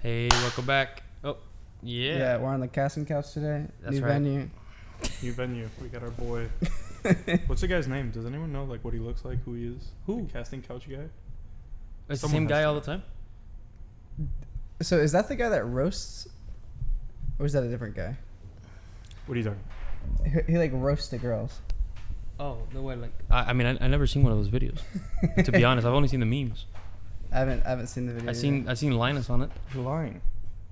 Hey, welcome back. Oh, yeah. Yeah, we're on the casting couch today. That's New right. venue. New venue. We got our boy. What's the guy's name? Does anyone know like what he looks like? Who he is? Who? The casting couch guy. It's the Someone same has guy to. all the time? So is that the guy that roasts, or is that a different guy? What are you talking? He like roasts the girls. Oh, no way. Like, I mean, I never seen one of those videos. To be honest, I've only seen the memes. I haven't seen the video. I seen Linus on it. You're lying.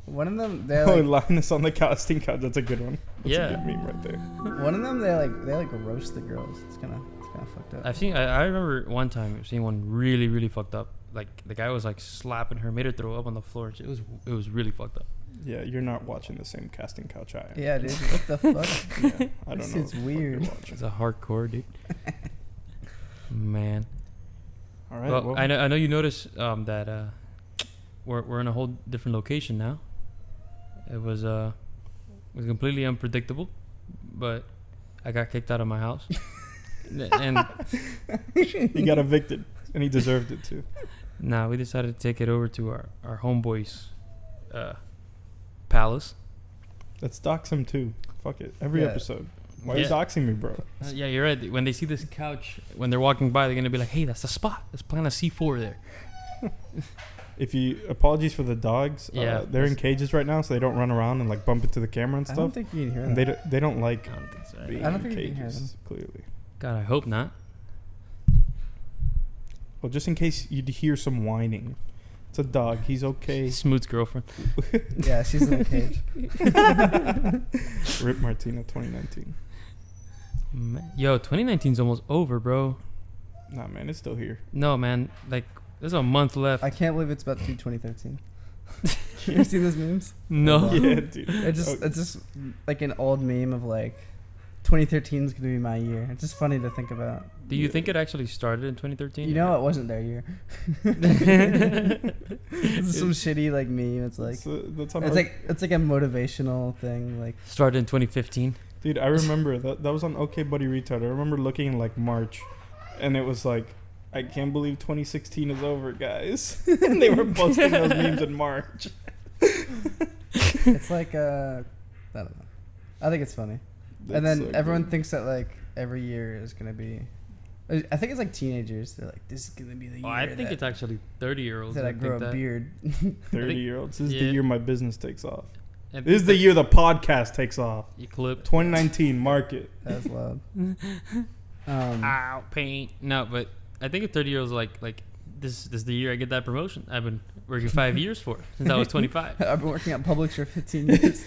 One of them. They're Oh, like, Linus on the casting couch. That's a good one. That's Yeah. a good meme right there. one of them. They like roast the girls. It's kind of fucked up. I remember one time seeing one really, really fucked up. Like, the guy was like slapping her, made her throw up on the floor. It was really fucked up. Yeah, you're not watching the same casting couch I am. Yeah, dude. What the fuck? Yeah, I don't This know. shit's what the fuck weird. you're watching. It's a hardcore, dude. Man. All right. Well, I know you noticed that we're in a whole different location now. It was completely unpredictable, but I got kicked out of my house, and he got evicted, and he deserved it too. now we decided to take it over to our homeboy's palace. Let's dox him too. Fuck it. Every Yeah. episode. Why are you Yeah. doxing me, bro? Yeah, you're right. When they see this couch, when they're walking by, they're gonna be like, "Hey, that's the spot. Let's plant a C4 there." Apologies for the dogs. Yeah. They're in cages right now, so they don't run around and like bump into the camera and I don't stuff. think you can hear And that. they don't like I don't think so. being I don't in think you can hear cages. Clearly. God, I hope not. Well, just in case you'd hear some whining, it's a dog. He's okay. Smooth's girlfriend. Yeah, she's in the cage. Rip Martina 2019. Yo, 2019's almost over, bro. Nah, man, it's still here. No, man. Like, there's a month left. I can't believe it's about to be 2013. You ever seen those memes? No. Yeah, dude. It's just like an old meme of like 2013 is gonna be my year. It's just funny to think about. Do you think it actually started in 2013? You know, it wasn't their year. It's some shitty like meme. It's like That's how it's like a motivational thing. Like Started in 2015. Dude, I remember that was on OK Buddy Retard. I remember looking in like March, and it was like, I can't believe 2016 is over, guys. And they were posting those memes in March. it's like I don't know. I think it's funny. And then That's so everyone good. thinks that like every year is gonna be. I think it's like teenagers. They're like, this is gonna be the year. Oh, I think that, it's actually 30-year-olds. that I grow a beard. 30-year-olds. This is the yeah. year my business takes off. I This is the year the podcast takes off. You clipped. 2019, mark it. That's loud. Ow, paint. No, but I think if 30-year-olds like this is the year I get that promotion. I've been working 5 years for it since I was 25. I've been working at Publix for 15 years.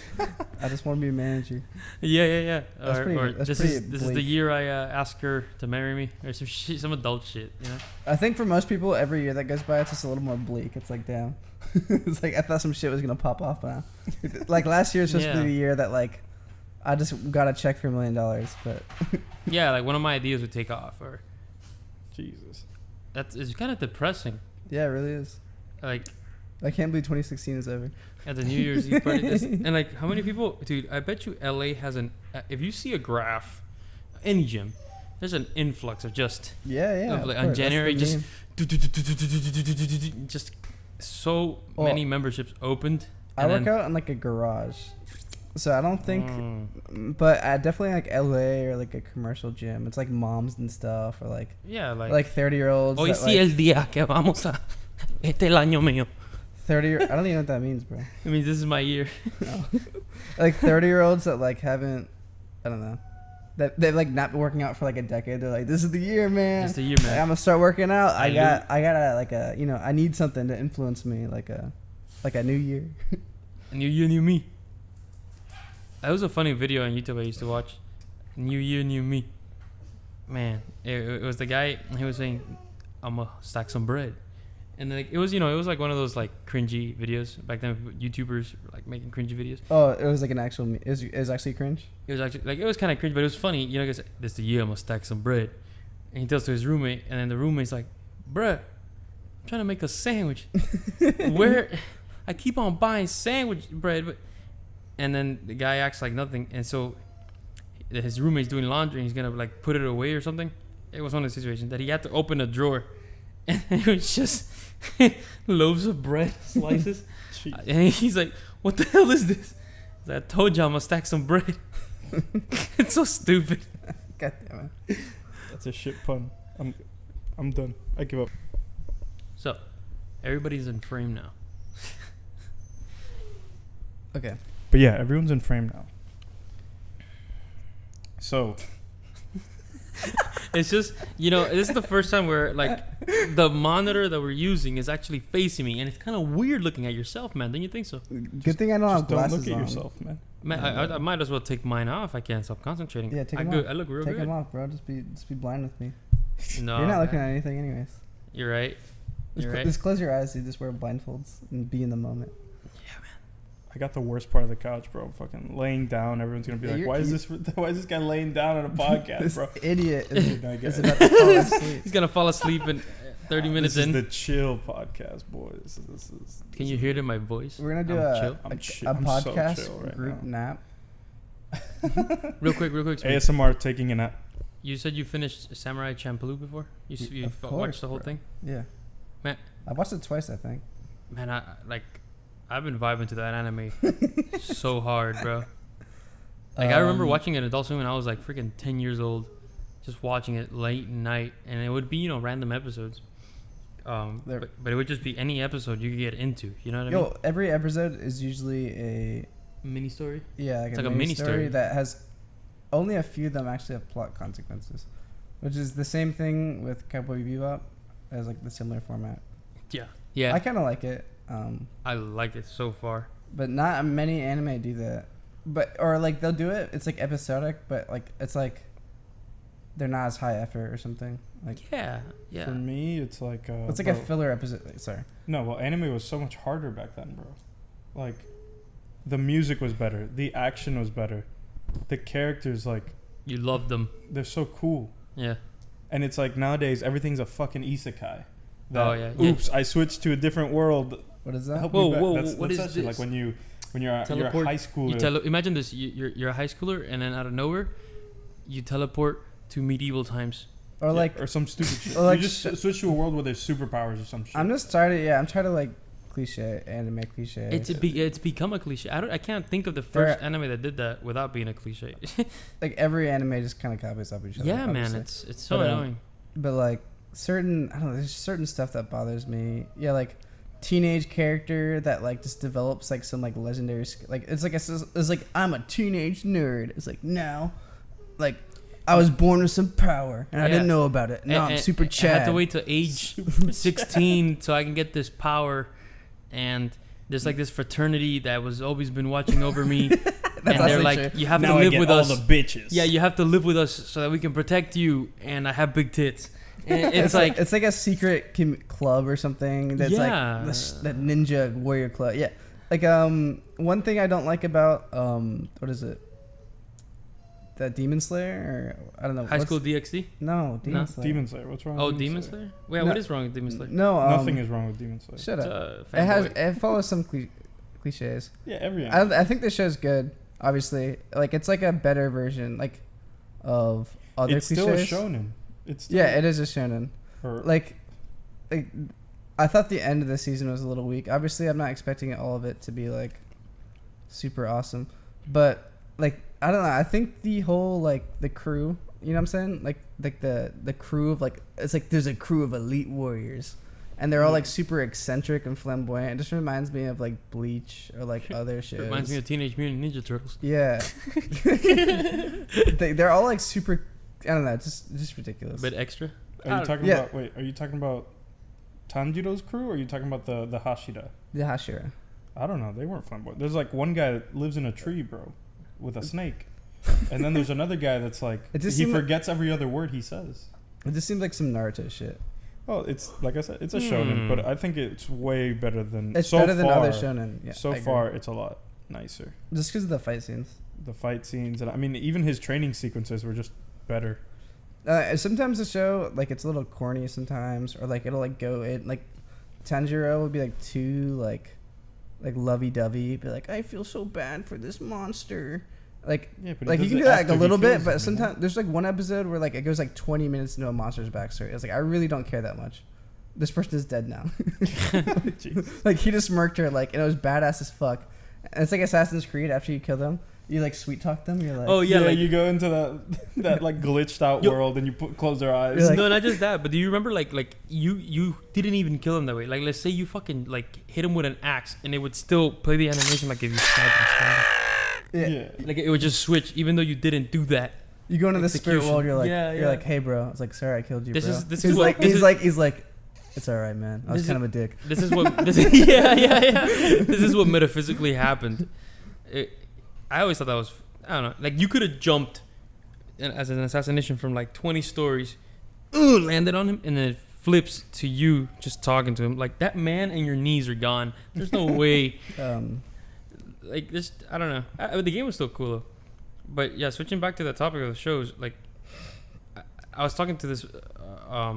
I just want to be a manager. Yeah. That's pretty- that's this pretty is the bleak. year I ask her to marry me or some shit, some adult shit. You know. I think for most people, every year that goes by, it's just a little more bleak. It's like, damn. It's like, I thought some shit was going to pop off now. Like, last year was supposed to Yeah. be the year that, like, I just got a check for $1 million. But Yeah, like one of my ideas would take off, or Jesus. it's kind of depressing. yeah, it really is. Like I can't believe 2016 is over. at the New Year's Eve party, and like how many people, dude? I bet you LA has if you see a graph, any gym, there's an influx of just Yeah. Of, of like, course. on That's the January, meme. just so Well, many memberships opened. I and work then- out in, like, a garage. So I don't think... Mm. But I definitely, like, LA or, like, a commercial gym. It's, like, moms and stuff or, like Yeah, like 30-year-olds. hoy sí el día que vamos a este el año mío. 30 I don't even know what that means, bro. It means this is my year. Like 30-year-olds that like haven't, I don't know, that they've like not been working out for like a decade. They're like, this is the year, man. It's the year, Like, man. I'm gonna start working out. I Salud. got like a, you know, I need something to influence me, like a new year. New year, new me. That was a funny video on YouTube I used to watch. New year, new me. Man, it was the guy. He was saying, "I'm gonna stack some bread," and like it was like one of those like cringy videos back then. YouTubers were, like making cringy videos. Oh, it was like an actual. It was actually cringe. It was actually like it was kind of cringe, but it was funny. You know, because this the year I'm gonna stack some bread, and he tells to his roommate, and then the roommate's like, "Bruh, I'm trying to make a sandwich. Where I keep on buying sandwich bread, but." And then the guy acts like nothing, and so his roommate's doing laundry, and he's gonna like put it away or something. It was one of the situations that he had to open a drawer, and it was just loaves of bread, slices. Jeez. And he's like, "What the hell is this?" He's like, "I told you I'm gonna stack some bread." It's so stupid. God damn it. That's a shit pun. I'm done. I give up. So, everybody's in frame now. Okay. But yeah, everyone's in frame now. So It's just, this is the first time where, like, the monitor that we're using is actually facing me, and it's kind of weird looking at yourself, man. Don't you think so? Good thing I don't have just don't glasses look at on. yourself, man. Man, I might as well take mine off. I can't stop concentrating. Yeah, take I them good. off. I look real Take good. them off, bro. Just be blind with me. No, You're not looking man. at anything anyways. You're right. You're right. Just close your eyes, dude. Just wear blindfolds and be in the moment. I got the worst part of the couch, bro. Fucking laying down. Everyone's gonna be Yeah, like, "Why is this guy laying down on a podcast, This bro?" idiot Dude, I get is it. about to fall asleep. He's gonna fall asleep in 30 minutes This in. is the chill podcast, boys. This is. Can you hear it in my voice? We're gonna do I'm a chill. I'm so podcast chill right group now. nap. Real quick. Smith. ASMR taking a nap. You said you finished Samurai Champloo before? You Of watched course, the whole bro. thing? Yeah. Man. I watched it twice, I think. Man, I've been vibing to that anime so hard, bro. Like, I remember watching it Adult Swim when I was like freaking 10 years old, just watching it late at night, and it would be, random episodes. But it would just be any episode you could get into, you know what I mean? Every episode is usually a Mini story? like It's a like a mini mini story story. that has only a few of them actually have plot consequences, which is the same thing with Cowboy Bebop as like the similar format. Yeah. I kind of like it. I like it so far. But not many anime do that. Or like they'll do it. It's like episodic, but like it's like they're not as high effort or something. Like Yeah. For me, it's like. it's like a filler episode. Sorry. No, well, anime was so much harder back then, bro. Like, the music was better, the action was better, the characters, like, You love them. they're so cool. Yeah. And it's like nowadays everything's a fucking isekai. Oh, yeah. Oops, I switched to a different world. What is that? Help Whoa, me back. whoa, That's what is that shit. this? Like when you're a Teleport. high You schooler. imagine this. You're a high schooler, and then out of nowhere, you teleport to medieval times. Or like or some stupid shit. or like you just switch to a world where there's superpowers or some shit. I'm just tired. I'm trying to like cliche anime cliche. It's become a cliche. I can't think of the first anime that did that without being a cliche. Like every anime just kind of copies off each other. Yeah, man, obviously. it's so But, annoying. But like certain, I don't know. There's certain stuff that bothers me. Yeah, like teenage character that like just develops like some like legendary like it's like I'm a teenage nerd. It's like no, like I was born with some power and I Yeah. didn't know about it. No, I'm super I Chad. had to wait to age 16 so I can get this power, and there's like this fraternity that was always been watching over me, and they're actually like, true. you have now to I live get with all us. the bitches. Yeah, you have to live with us so that we can protect you, and I have big tits. And it's like it's like a secret club or something that's Yeah. like that ninja warrior club. Yeah, like one thing I don't like about what is it? That Demon Slayer or I don't know. High School DxD. No, Demon No. Slayer. Demon Slayer. What's wrong? Oh, with Demon Slayer. Wait, No. what is wrong with Demon Slayer? No, Nothing is wrong with Demon Slayer. Shut It's up. a It has fanboy. it follows some cliches. Yeah, every. I think the show's good. Obviously, like it's like a better version like of other it's cliches. still a shonen. It's still, Yeah, it is a shonen. or- Like I thought the end of the season was a little weak. Obviously, I'm not expecting all of it to be like super awesome, but like I don't know. I think the whole like the crew, you know what I'm saying? Like the crew of like it's like there's a crew of elite warriors, and they're all like super eccentric and flamboyant. It just reminds me of like Bleach or like other shows. Reminds me of Teenage Mutant Ninja Turtles. Yeah, they're all like super. I don't know, just ridiculous. A bit extra. Are you talking yeah. about? Wait, are you talking about Tanjiro's crew, or are you talking about the Hashira? The Hashira. I don't know. They weren't flamboyant. There's like one guy that lives in a tree, bro, with a snake, and then there's another guy that's like It just he seemed like- forgets every other word he says. It just seems like some Naruto shit. Well, it's like I said, it's a shonen, but I think it's way better than. It's so better than far, other shonen. Yeah, so I agree. far, it's a lot nicer. Just because of the fight scenes. The fight scenes, and I mean, even his training sequences were just better. Sometimes the show like it's a little corny sometimes, or like it'll like go it like Tanjiro would be like too like lovey-dovey, be like I feel so bad for this monster. Like Yeah, but like he you can does do it that like after a he little bit, kills but him, you know? sometimes there's like one episode where like it goes like 20 minutes into a monster's backstory. It's like I really don't care that much. this person is dead now. Jeez. Like he just smirked her, like, and it was badass as fuck. And it's like Assassin's Creed. After you kill them, you like sweet talk them. You're like, Oh Yeah, yeah, like, you go into that like glitched out Yo- world and you close their eyes. You're like- no, not just that, but do you remember like you didn't even kill him that way? Like let's say you fucking like hit him with an axe and it would still play the animation like if you stabbed him. yeah. Like it would just switch even though you didn't do that. You go into the spirit Execution. world. You're like, Yeah, you're yeah. like, hey, bro. It's like, sorry, I killed you, This bro. is- this he's is what- like, this he's is- like, he's like, it's all right, man. I was This kind of a dick. This is what yeah. This is what metaphysically happened. I always thought that was I don't know. Like you could have jumped as an assassination from like 20 stories, landed on him, and then it flips to you just talking to him. Like that man and your knees are gone. There's no way. Like this, I don't know. The game was still cool though. But yeah, switching back to the topic of the shows, like I was talking to this, I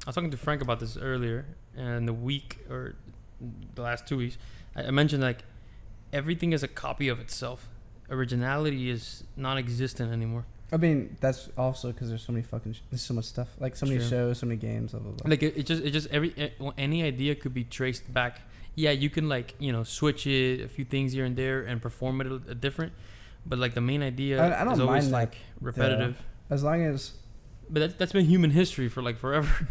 was talking to Frank about this earlier, and the week or the last 2 weeks, I mentioned like everything is a copy of itself. Originality is non-existent anymore. I mean, that's also because there's so many there's so much stuff, like so many True. shows, so many games, blah blah blah. Like it just any idea could be traced back. Yeah, you can like switch it a few things here and there and perform it a different, but like the main idea I don't is always mind, like repetitive. As long as But that's been human history for like forever.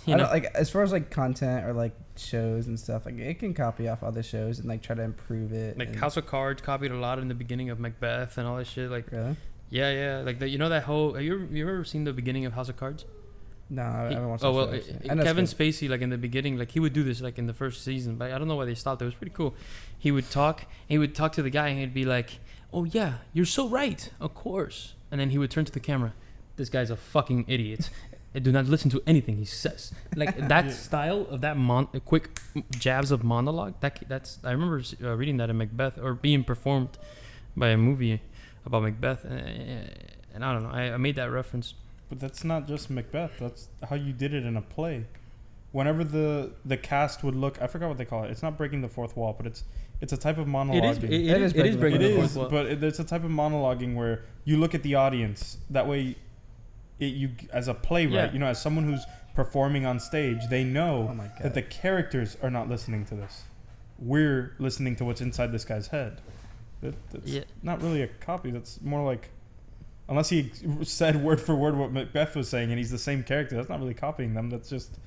I don't, like as far as like content or like shows and stuff, like it can copy off other shows and like try to improve it. Like and, House of Cards copied a lot in the beginning of Macbeth and all that shit. Like really? yeah, like that whole. Have you ever seen the beginning of House of Cards? No, I haven't watched. Oh that well, show, actually. I know it's Kevin good. Spacey, like in the beginning, like he would do this like in the first season, but I don't know why they stopped. It was pretty cool. He would talk to the guy, and he'd be like, "Oh yeah, you're so right, of course." And then he would turn to the camera. This guy's a fucking idiot. I do not listen to anything he says. Like that Yeah. style of that quick jabs of monologue. That's I remember reading that in Macbeth or being performed by a movie about Macbeth, and I don't know. I made that reference. But that's not just Macbeth. That's how you did it in a play. Whenever the cast would look, I forgot what they call it. It's not breaking the fourth wall, but it's a type of monologuing. It is breaking It the is, fourth wall. but it's a type of monologuing where you look at the audience. That way, you as a playwright, Yeah. as someone who's performing on stage, they know Oh my god. that the characters are not listening to this. We're listening to what's inside this guy's head. That's Yeah. not really a copy. That's more like, unless he said word for word what Macbeth was saying and he's the same character, that's not really copying them. That's just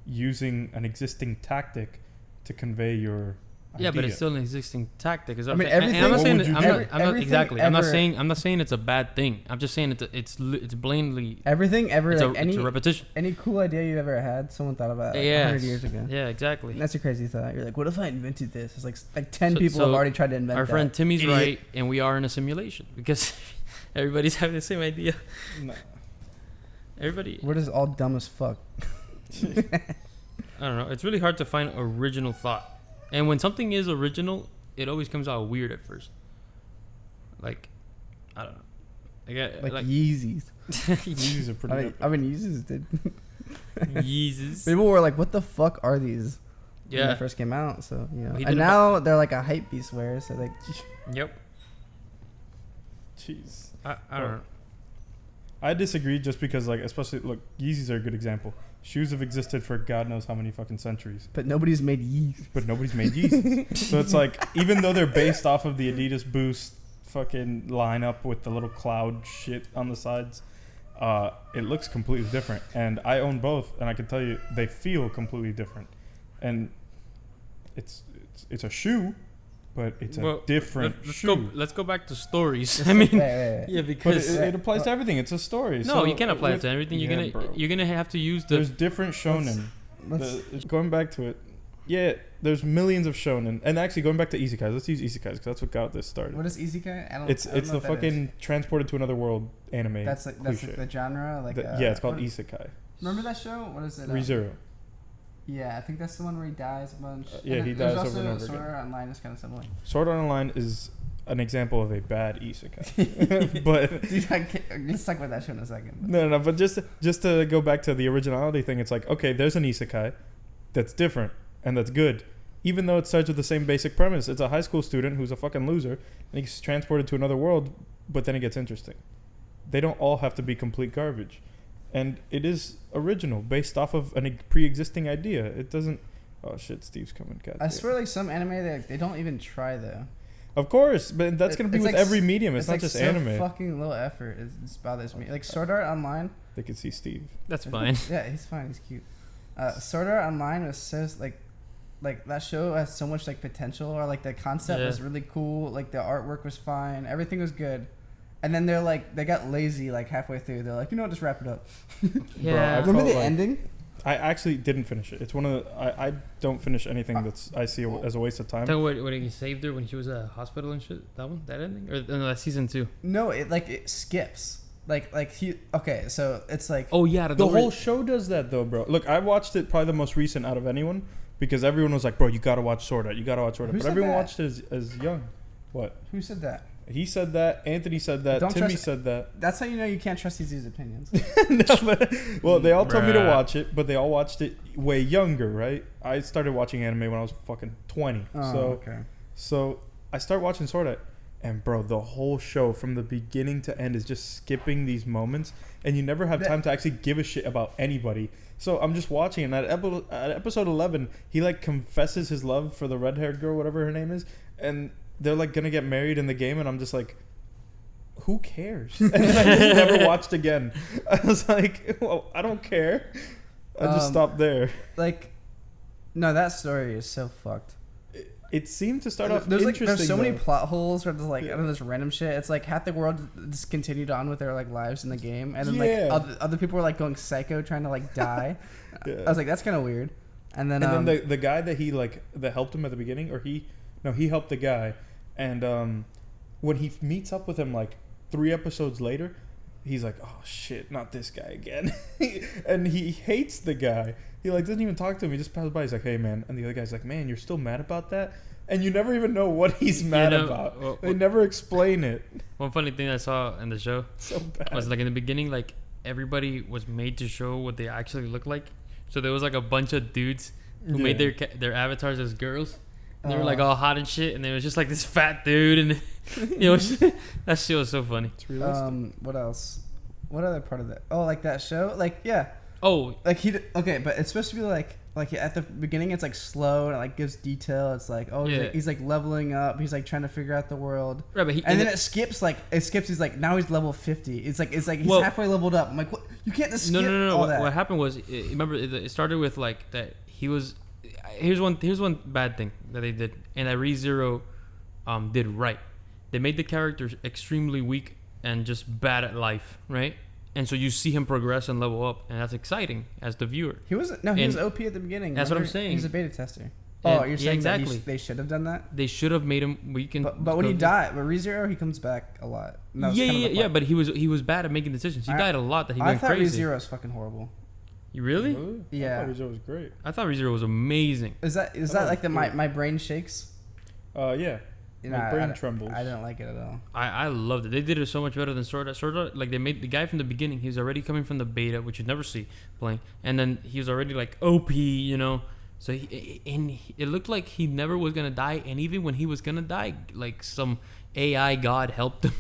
using an existing tactic to convey your Yeah, but idea. it's still an existing tactic. Is what I mean, I'm saying. And I'm not everything- saying What would that, you I'm do? not, I'm not Everything exactly. ever- I'm not saying it's a bad thing. I'm just saying it's blatantly Everything ever, it's, like it's a repetition. any cool idea you ever had, someone thought about like, Yes. 100 years ago. Yeah, exactly. And that's a crazy thought. You're like, what if I invented this? It's like 10 So- people so have already tried to invent Our that. friend Timmy's Idiot. right, and we are in a simulation because everybody's having the same idea. No. Everybody, We're just all dumb as fuck. I don't know. It's really hard to find original thought, and when something is original, it always comes out weird at first. Like, I don't know. Like Yeezys. Yeezys are pretty I mean, epic. Yeezys did. Yeezys. People were like, what the fuck are these? When Yeah. they first came out. So, He and did it now they're like a hype beast wear. So, like, Yep. Jeez. I don't know. I disagree just because, like, especially, look, Yeezys are a good example. Shoes have existed for God knows how many fucking centuries, but nobody's made Yeezys. but nobody's made Yeezys. So it's like, even though they're based off of the Adidas Boost fucking lineup with the little cloud shit on the sides, it looks completely different. And I own both, and I can tell you, they feel completely different. And it's a shoe, but it's a different shoe. Let's go back to stories. Just I like, mean, yeah. yeah, But because it applies to everything. It's a story. no, So you can't apply it with- to everything. Yeah, bro. You're gonna have to use the There's different shonen. Let's- Going back to it, yeah, there's millions of shonen. And actually, going back to isekais, let's use isekais because that's what got this started. What is Isekai? I don't It's I don't it's know the what that is. fucking transported to another world anime. That's like cliche. the genre. Like Yeah, it's called what- isekai. Remember that show? What is it? ReZero. Yeah, I think that's the one where he dies a bunch. Yeah, And he there's dies also over and over Sword again. Art Online is kind of similar. Sword Art Online is an example of a bad isekai. But Dude, let's talk about that show in a second. no, but just to go back to the originality thing, it's like, okay, there's an isekai that's different and that's good. Even though it starts with the same basic premise. It's a high school student who's a fucking loser and he's transported to another world, but then it gets interesting. They don't all have to be complete garbage. and it is original, based off of a pre-existing idea. It doesn't. Oh shit, Steve's coming. God I damn. swear, like some anime, they don't even try though. Of course, but that's gonna be It's with like every medium. It's not like just so anime. Fucking low effort. It just bothers me. Like Sword Art Online. They could see Steve. That's fine. Yeah, he's fine. He's cute. Sword Art Online was so like that show has so much like potential, or like the concept Yeah. was really cool. Like the artwork was fine. Everything was good. And then they got lazy like halfway through. They're like, you know what, just wrap it up. Yeah. I Remember felt the like- ending? I actually didn't finish it. It's one of the. I don't finish anything that's I see as a waste of time. Tell me when he saved her when she was at a hospital and shit. That one, that ending, or no, that's season 2. No, it skips. Like he. Okay, so it's like. Oh yeah, The whole show does that though, bro. Look, I watched it probably the most recent out of anyone because everyone was like, "Bro, you gotta watch Sword Art. You gotta watch Sword Art." Who But said everyone that? watched it as young. What? Who said that? He said that. Anthony said that. Don't Timmy trust- said that. That's how you know you can't trust these opinions. No, but- well, they all told me to Bruh. watch it, but they all watched it way younger, right? I started watching anime when I was fucking 20. Okay. So I start watching Sword Art, and bro, the whole show from the beginning to end is just skipping these moments, and you never have time to actually give a shit about anybody. So I'm just watching, and at episode 11, he like confesses his love for the red-haired girl, whatever her name is, and they're like gonna get married in the game, and I'm just like, who cares? And then I just never watched again. I was like, well, I don't care. I just stopped there. Like, no, that story is so fucked. It seemed to start off There's interesting. so many though. plot holes where there's like I Yeah. don't know, this random shit. It's like half the world just continued on with their like lives in the game, and then Yeah. like other people were like going psycho trying to like die. Yeah. I was like, that's kind of weird. And then And then the guy that he that helped him at the beginning, or he helped the guy, and when he meets up with him like 3 episodes later, he's like, oh shit, not this guy again, and he hates the guy. He like doesn't even talk to him. He just passes by. He's like, hey man, and the other guy's like, man, you're still mad about that, and you never even know what he's mad about. well, They never explain it. one funny thing I saw in the show So bad. was like in the beginning, like everybody was made to show what they actually look like. So there was like a bunch of dudes who made their avatars as girls. And they were like all hot and shit, and there was just like this fat dude, and you know that shit was so funny. It's realistic. what else? What other part of that? Oh, like that show? Like yeah, Oh like okay, but it's supposed to be like at the beginning it's like slow and it like gives detail. It's like Yeah. he's like leveling up. He's like trying to figure out the world. right, but And then it skips. He's like now he's level 50. It's like he's Well- halfway leveled up. I'm like, what? You can't just skip no. all that. What happened was, remember, it started with like that he was. Here's one bad thing that they did, and that ReZero did right. They made the characters extremely weak and just bad at life, right? And so you see him progress and level up, and that's exciting as the viewer. He was And OP at the beginning. that's what I'm remember? saying. He's a beta tester. And- You're yeah, saying exactly. that they should have done that. They should have made him weak and. But when he died, but ReZero, he comes back a lot. And that was Yeah, kind of yeah, the yeah. plot. But he was bad at making decisions. He died a lot. That he I went thought crazy. ReZero was fucking horrible. You really? Yeah. I thought Rizzo was great. I thought ReZero was amazing. Is that thought like it was cool. my brain shakes? Yeah. You My know, brain I trembles. I didn't like it at all. I loved it. They did it so much better than Sword Art. Sword Art, like they made the guy from the beginning. He was already coming from the beta, which you never see playing, and then he was already like OP, you know. So it looked like he never was gonna die, and even when he was gonna die, like some AI god helped him.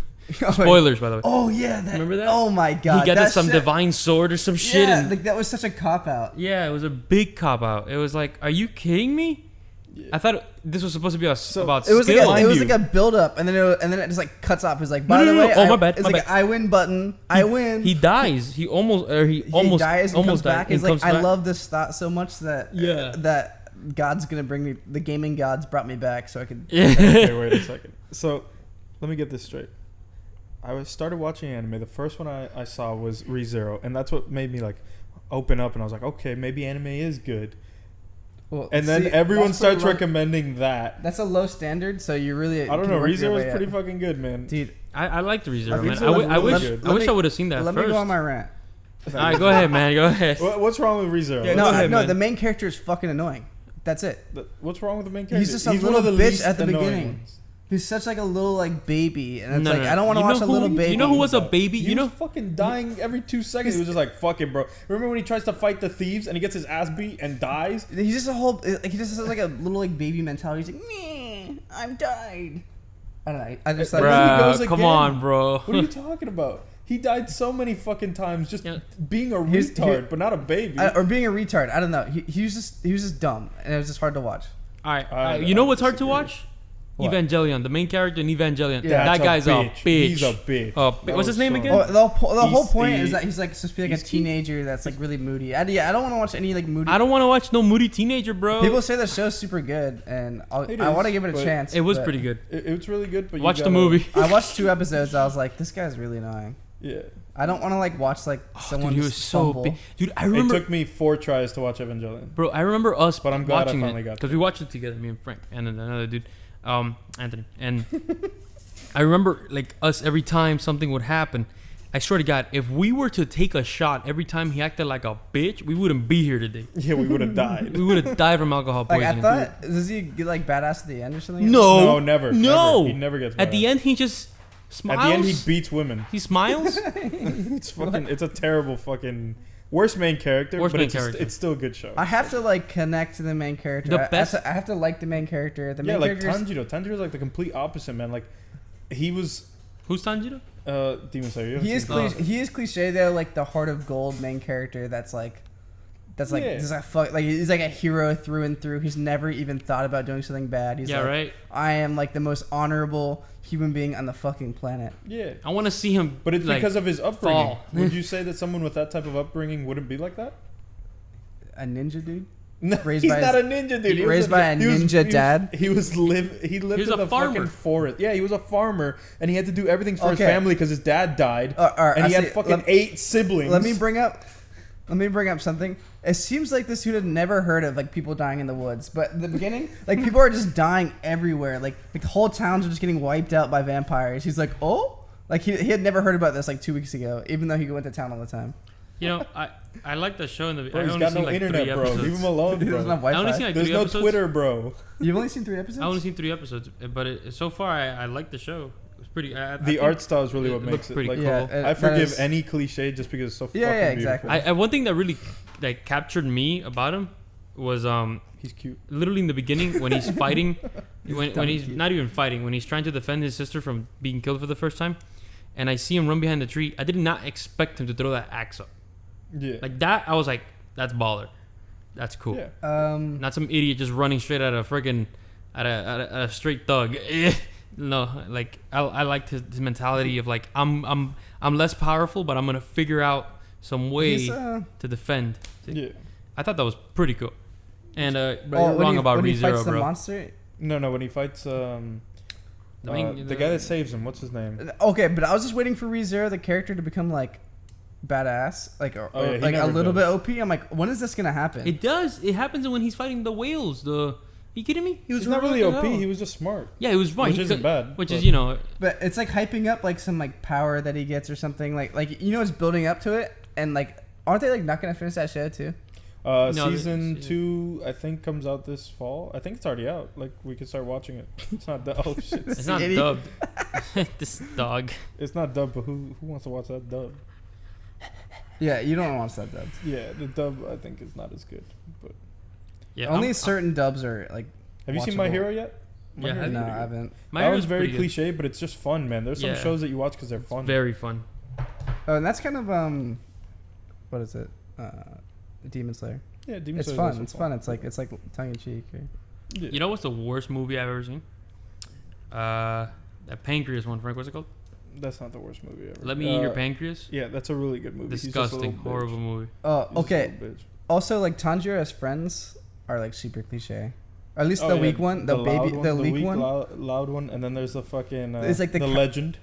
Spoilers, by the way. Oh yeah, that, Remember that? Oh my god, he got that some shit- divine sword or some shit, Yeah, and like that was such a cop out. yeah, it was a big cop out. It was like, are you kidding me? I thought this was supposed to be about It was skill. like a build up, and then it just like cuts off. He's like, by No, the no, no. way, Oh, my bad, It's my like bad. I win button. I win. He dies. He almost dies and comes died back. and He's like, comes I back. love this thought so much that Yeah. that God's gonna bring me. The gaming gods brought me back, so I could. Yeah. Okay, wait a second. So, let me get this straight. Started watching anime. The first one I saw was ReZero, and that's what made me like open up. And I was like, okay, maybe anime is good. Well, And then see, everyone that's pretty starts low- recommending that. That's a low standard, so you really. I don't can know. work your ReZero way was up. pretty fucking good, man. Dude, I liked ReZero, Let me- man. so let- I wish let- I wish me- I would have seen that let first. me go on my rant. All right, go ahead, man. Go ahead. What's wrong with ReZero? Yeah, No, go ahead, no, man. the main character is fucking annoying. That's it. What's wrong with the main character? He's just a one little of the bitch least at the annoying beginning. ones. He's such like a little like baby, and it's No, like no, I don't want to you watch know a little who- baby. you know who was a baby? He You know, was fucking dying every 2 seconds. He was just like, fuck it, bro. Remember when he tries to fight the thieves and he gets his ass beat and dies? He's just a whole. Like, he just has like a little like baby mentality. He's like, meh, I've died. I don't know. I just thought. Bruh. he goes Bruh, come again. on, bro. What are you talking about? He died so many fucking times just Yeah. being a Here's- retard, but not a baby. Or being a retard. I don't know. He was just dumb, and it was just hard to watch. All right. I You know what's hard to disagree. watch? What? Evangelion, the main character in Evangelion. Yeah. That guy's a bitch. He's a bitch. What's his was name so- again? Oh, the whole point he- is that he's like supposed to be like a he's cute. teenager that's like really moody. I don't want to watch any like moody. I don't want to watch no moody teenager, bro. People say the show's super good, and It I is, want to give it a but chance. it was but pretty good. It was really good, but Watch you the gotta- movie. I watched 2 episodes. I was like, this guy's really annoying. Yeah. I don't want to like watch like Oh, someone dude, he was just so fumble. big. Dude, I It remember, took me 4 tries to watch Evangelion. bro. I remember us But I'm glad I watching finally it got because to we watched it together, me and Frank and then another dude, Anthony. And I remember like us every time something would happen. I swear to God, if we were to take a shot every time he acted like a bitch, we wouldn't be here today. Yeah, we would have died. We would have died from alcohol Like poisoning. I thought, does he get like badass at the end or something? No, No, never. No. Never. He never gets At the bad. end, he just smiles. At the end, he beats women. He smiles. It's fucking. It's a terrible fucking worst main character. Worst but main it's character. It's still a good show. I have to like connect to the main character. The best- I have to like the main character. The Yeah, main like character. Tanjiro. Tanjiro's like the complete opposite, man. Like he was Who's Tanjiro? Demon Slayer. You haven't He is seen- he is cliche though, like the heart of gold main character. That's like Yeah. just like he's like a hero through and through. He's never even thought about doing something bad. He's Yeah, like, right. I am like the most honorable human being on the fucking planet. Yeah. I want to see him. But it's like, because of his upbringing. fall. Would you say that someone with that type of upbringing wouldn't be like that? A ninja dude. No, Raised he's by not his- a ninja, dude. He was raised by a ninja dad? He lived He was in a the farmer. fucking forest. Yeah, he was a farmer, and he had to do everything for his Okay. family because his dad died, All right, and he I had see. fucking 8 siblings. Let me bring up something. It seems like this dude had never heard of like people dying in the woods, but in the beginning, like people are just dying everywhere. Like the whole towns are just getting wiped out by vampires. He's like, oh, like he had never heard about this like 2 weeks ago, even though he went to town all the time. You know, I like the show in the. Bro, I he's only got seen no like internet, 3 bro. episodes. Leave him alone, He doesn't bro. have I only Wi-Fi. seen like There's 3 no episodes. Twitter, bro. You've only seen 3 episodes. I only seen 3 episodes, but so far I like the show. It's pretty. I The think art style is really it what looks makes it. pretty Like, cool. Yeah, I that forgive is- any cliche just because it's so Yeah, fucking yeah, exactly. beautiful. one thing that really like captured me about him was He's cute. literally in the beginning when he's fighting, when dumb he's cute. not even fighting, when he's trying to defend his sister from being killed for the first time, and I see him run behind the tree. I did not expect him to throw that axe up Yeah. like that. I was like, that's baller. That's cool. Yeah. Not some idiot just running straight at a friggin' at a straight thug. No, like I liked his mentality of like I'm less powerful, but I'm gonna figure out some way He's, to defend. Yeah. I thought that was pretty cool. And bro, oh, you're when wrong he- about when he fights ReZero, the bro. monster. No, when he fights the guy that saves him, what's his name? Okay, but I was just waiting for ReZero, the character, to become like badass, like or, Oh, yeah, he like a never little does. bit OP. I'm like, when is this gonna happen? It does. It happens when he's fighting the whales. You kidding me? He's not really heroic OP. as hell. He was just smart. Yeah, he was right. Which He isn't could- bad, Which but- is, you know, But it's like hyping up like some like power that he gets or something. Like you know, it's building up to it, and like aren't they like not gonna finish that show too? No, Season it's- 2, I think, comes out this fall. I think it's already out. Like, we can start watching it. It's not dubbed. Oh, shit. it's not Idiot. dubbed. This dog. It's not dubbed, but who wants to watch that dub? Yeah, you don't watch that dub. Yeah, the dub, I think, is not as good. But Yeah, Only I'm- certain dubs are like. have you seen My Watchable. Hero yet? My Yeah, Hero's No, pretty I good. haven't. My That Hero's one's very pretty good. cliche, but it's just fun, man. There's some Yeah. shows that you watch because they're fun. Very fun. Oh, and that's kind of what is it? Demon Slayer. Yeah, Demon It's Slayer's fun. also It's fun. It's like tongue in cheek. Yeah. You know what's the worst movie I've ever seen? That Pancreas one, Frank. What's it called? That's not the worst movie ever. Let Me Eat Your Pancreas. Yeah, that's a really good movie. He's just a Disgusting, little bitch. horrible movie. Oh, He's just a okay. little bitch. Also, like Tanjiro's friends are like super cliche. Or at least Oh, the yeah, weak one, the loud baby, the weak, weak one. loud one, and then there's the fucking It's like the the ca- legend.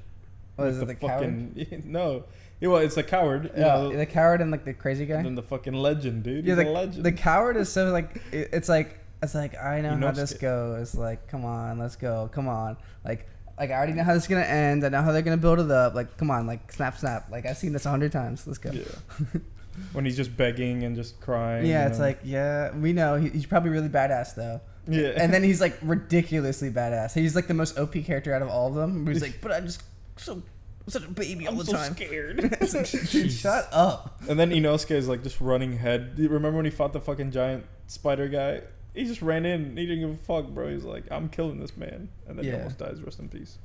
What is it? Like The coward. fucking no, yeah, well, it's the coward. you Yeah, know, the coward and like the crazy guy. and then the fucking legend, dude. Yeah, He's a legend. the coward is so like it's like I know how Inosuke. this goes. Like, come on, let's go. Come on, like I already know how this is gonna end. I know how they're gonna build it up. Like, come on, like snap. Like I've seen this 100 times. Let's go. Yeah. When he's just begging and just crying. Yeah, you it's know. like yeah, we know he's probably really badass though. Yeah. And then he's like ridiculously badass. He's like the most OP character out of all of them. He's like, but I'm just such a baby all I'm the so time. scared. It's like, dude, shut up. And then Inosuke is like just running head. Do you remember when he fought the fucking giant spider guy? He just ran in. He didn't give a fuck, bro. He's like, I'm killing this man. And then he Yeah. almost dies. Rest in peace.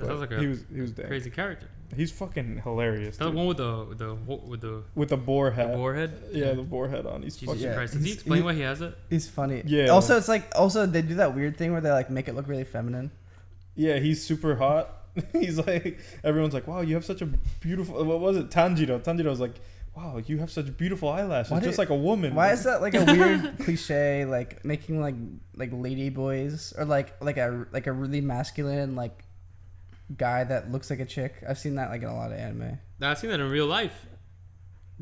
That sounds like he a was dead. crazy character. He's fucking hilarious. That dude. one with the With the boar head. boar head. Yeah, the boar head on. He's Jesus fucking. Yeah. Christ! Does he explain why he has it? He's funny. Yeah. Also, it's like they do that weird thing where they like make it look really feminine. Yeah, he's super hot. He's like, everyone's like, wow, you have such a beautiful. What was it? Tanjiro. Tanjiro's like, wow, you have such beautiful eyelashes, just like a woman. Why is that like a weird cliche? Like making like lady boys or like a really masculine like guy that looks like a chick. I've seen that like in a lot of anime. I've seen that in real life.